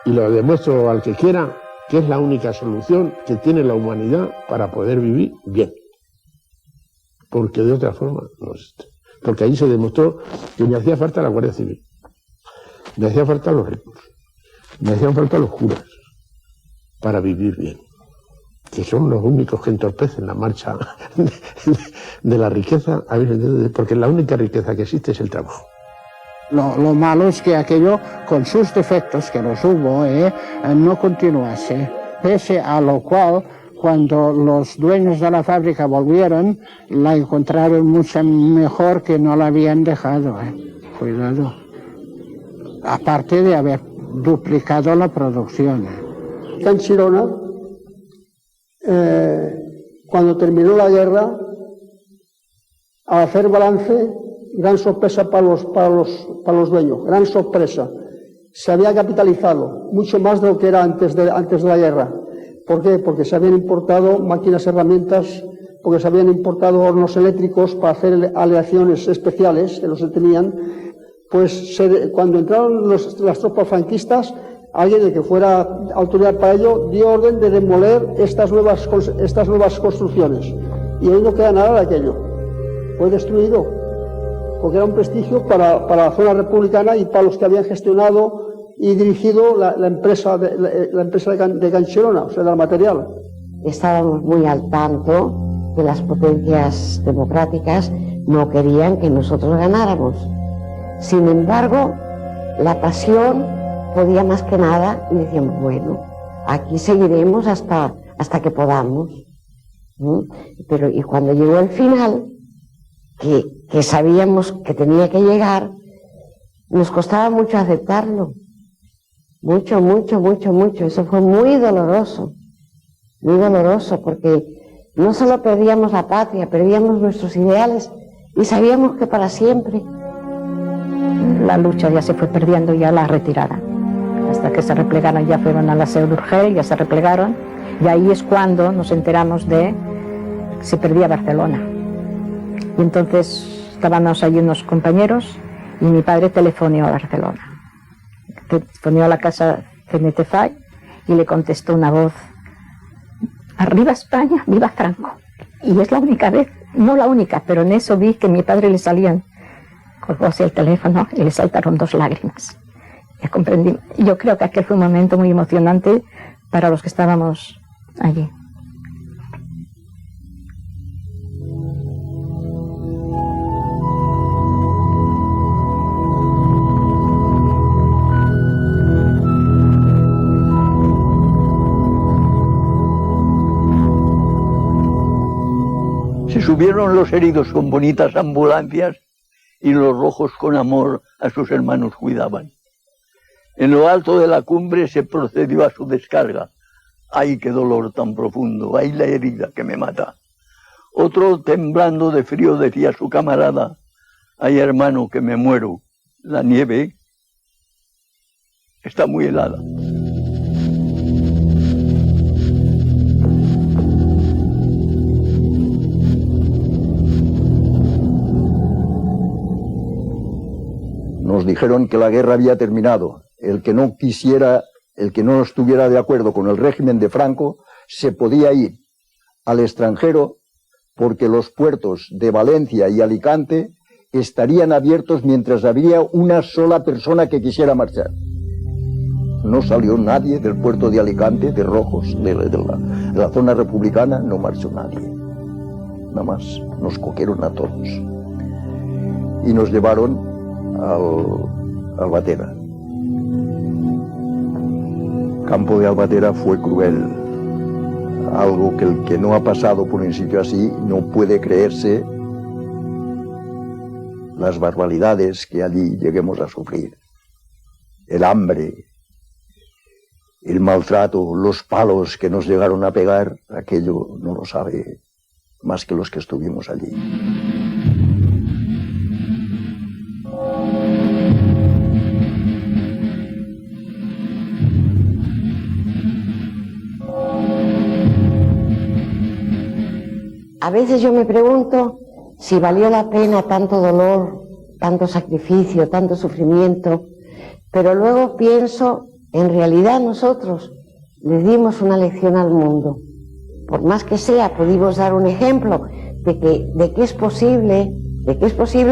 y lo demuestro al que quiera, que es la única solución que tiene la humanidad para poder vivir bien. Porque de otra forma no existe. Porque ahí se demostró que me hacía falta la Guardia Civil, me hacía falta los ricos, me hacían falta los curas para vivir bien, que son los únicos que entorpecen la marcha de la riqueza, porque la única riqueza que existe es el trabajo. Lo malo es que aquello, con sus defectos, que los hubo, no continuase, pese a lo cual, cuando los dueños de la fábrica volvieron, la encontraron mucho mejor que no la habían dejado. Cuidado. Aparte de haber duplicado la producción. En Chirona, cuando terminó la guerra, al hacer balance, gran sorpresa para los dueños, gran sorpresa. Se había capitalizado mucho más de lo que era antes de la guerra. ¿Por qué? Porque se habían importado máquinas, herramientas, porque se habían importado hornos eléctricos para hacer aleaciones especiales, que no se tenían. Pues cuando entraron las tropas franquistas, alguien de que fuera autoridad para ello dio orden de demoler estas nuevas construcciones. Y hoy no queda nada de aquello. Fue destruido, porque era un prestigio para la zona republicana y para los que habían gestionado y dirigido la empresa de Gancherona, o sea, del material. Estábamos muy al tanto que las potencias democráticas no querían que nosotros ganáramos. Sin embargo, la pasión podía más que nada y decíamos, bueno, aquí seguiremos hasta que podamos. Pero y cuando llegó el final, que sabíamos que tenía que llegar, nos costaba mucho aceptarlo. Mucho. Eso fue muy doloroso, porque no solo perdíamos la patria, perdíamos nuestros ideales y sabíamos que para siempre. La lucha ya se fue perdiendo, ya la retirada. Hasta que se replegaron, ya fueron a la Seu d'Urgell, ya se replegaron, y ahí es cuando nos enteramos de que se perdía Barcelona. Y entonces estábamos allí unos compañeros y mi padre telefoneó a Barcelona. Telefoneó a la casa CNT FAI y le contestó una voz: arriba España, viva Franco. Y es la única vez, no la única, pero en eso vi que a mi padre le salían, colgó así el teléfono y le saltaron 2 lágrimas. Ya comprendí. Yo creo que aquel fue un momento muy emocionante para los que estábamos allí. Se subieron los heridos con bonitas ambulancias y los rojos con amor a sus hermanos cuidaban. En lo alto de la cumbre se procedió a su descarga. ¡Ay, qué dolor tan profundo! ¡Ay, la herida que me mata! Otro, temblando de frío, decía a su camarada: ¡ay, hermano, que me muero! La nieve está muy helada. Nos dijeron que la guerra había terminado. El que no quisiera, el que no estuviera de acuerdo con el régimen de Franco, se podía ir al extranjero, porque los puertos de Valencia y Alicante estarían abiertos mientras había una sola persona que quisiera marchar. No salió nadie del puerto de Alicante, de Rojos, de la zona republicana, no marchó nadie. Nada más nos cogieron a todos y nos llevaron al Albatera. Campo de Albatera fue cruel, algo que el que no ha pasado por un sitio así no puede creerse las barbaridades que allí lleguemos a sufrir. El hambre, el maltrato, los palos que nos llegaron a pegar, aquello no lo sabe más que los que estuvimos allí. A veces yo me pregunto si valió la pena tanto dolor, tanto sacrificio, tanto sufrimiento, pero luego pienso, en realidad nosotros le dimos una lección al mundo. Por más que sea, pudimos dar un ejemplo de que es posible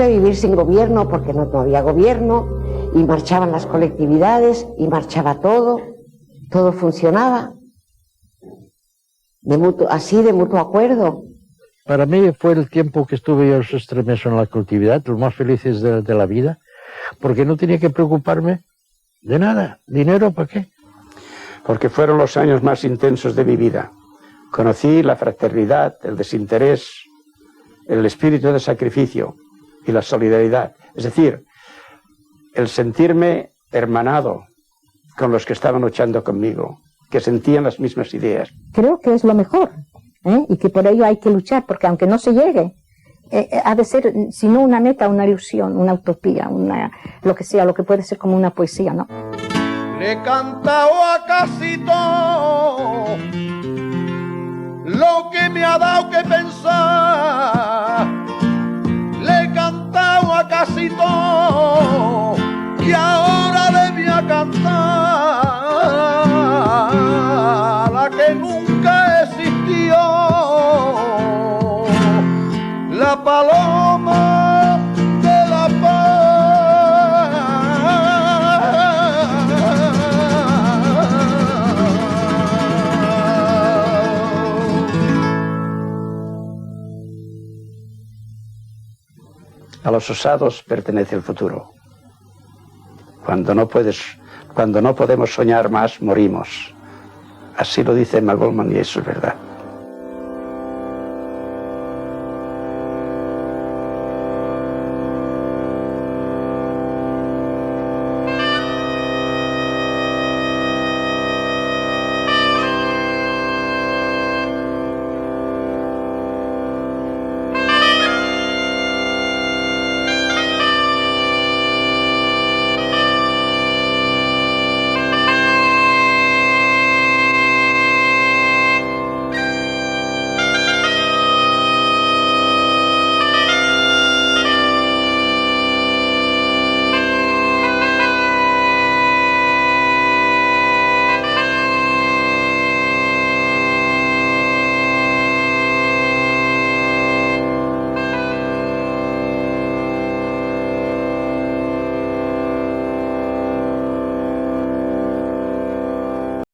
vivir sin gobierno, porque no había gobierno, y marchaban las colectividades, y marchaba todo funcionaba, de mutuo acuerdo. Para mí fue el tiempo que estuve yo este mes en la colectividad, los más felices de la vida, porque no tenía que preocuparme de nada. ¿Dinero para qué? Porque fueron los años más intensos de mi vida. Conocí la fraternidad, el desinterés, el espíritu de sacrificio y la solidaridad. Es decir, el sentirme hermanado con los que estaban luchando conmigo, que sentían las mismas ideas. Creo que es lo mejor, y que por ello hay que luchar, porque aunque no se llegue, ha de ser, si no una meta, una ilusión, una utopía, lo que sea, lo que puede ser como una poesía, ¿no? Le he cantado a casi todo lo que me ha dado que pensar. Le he cantado a casi todo y ahora le voy a cantar la que nunca existió, la paloma de la A los osados pertenece el futuro. Cuando no podemos soñar más, morimos. Así lo dice Emma Goldman y eso es verdad.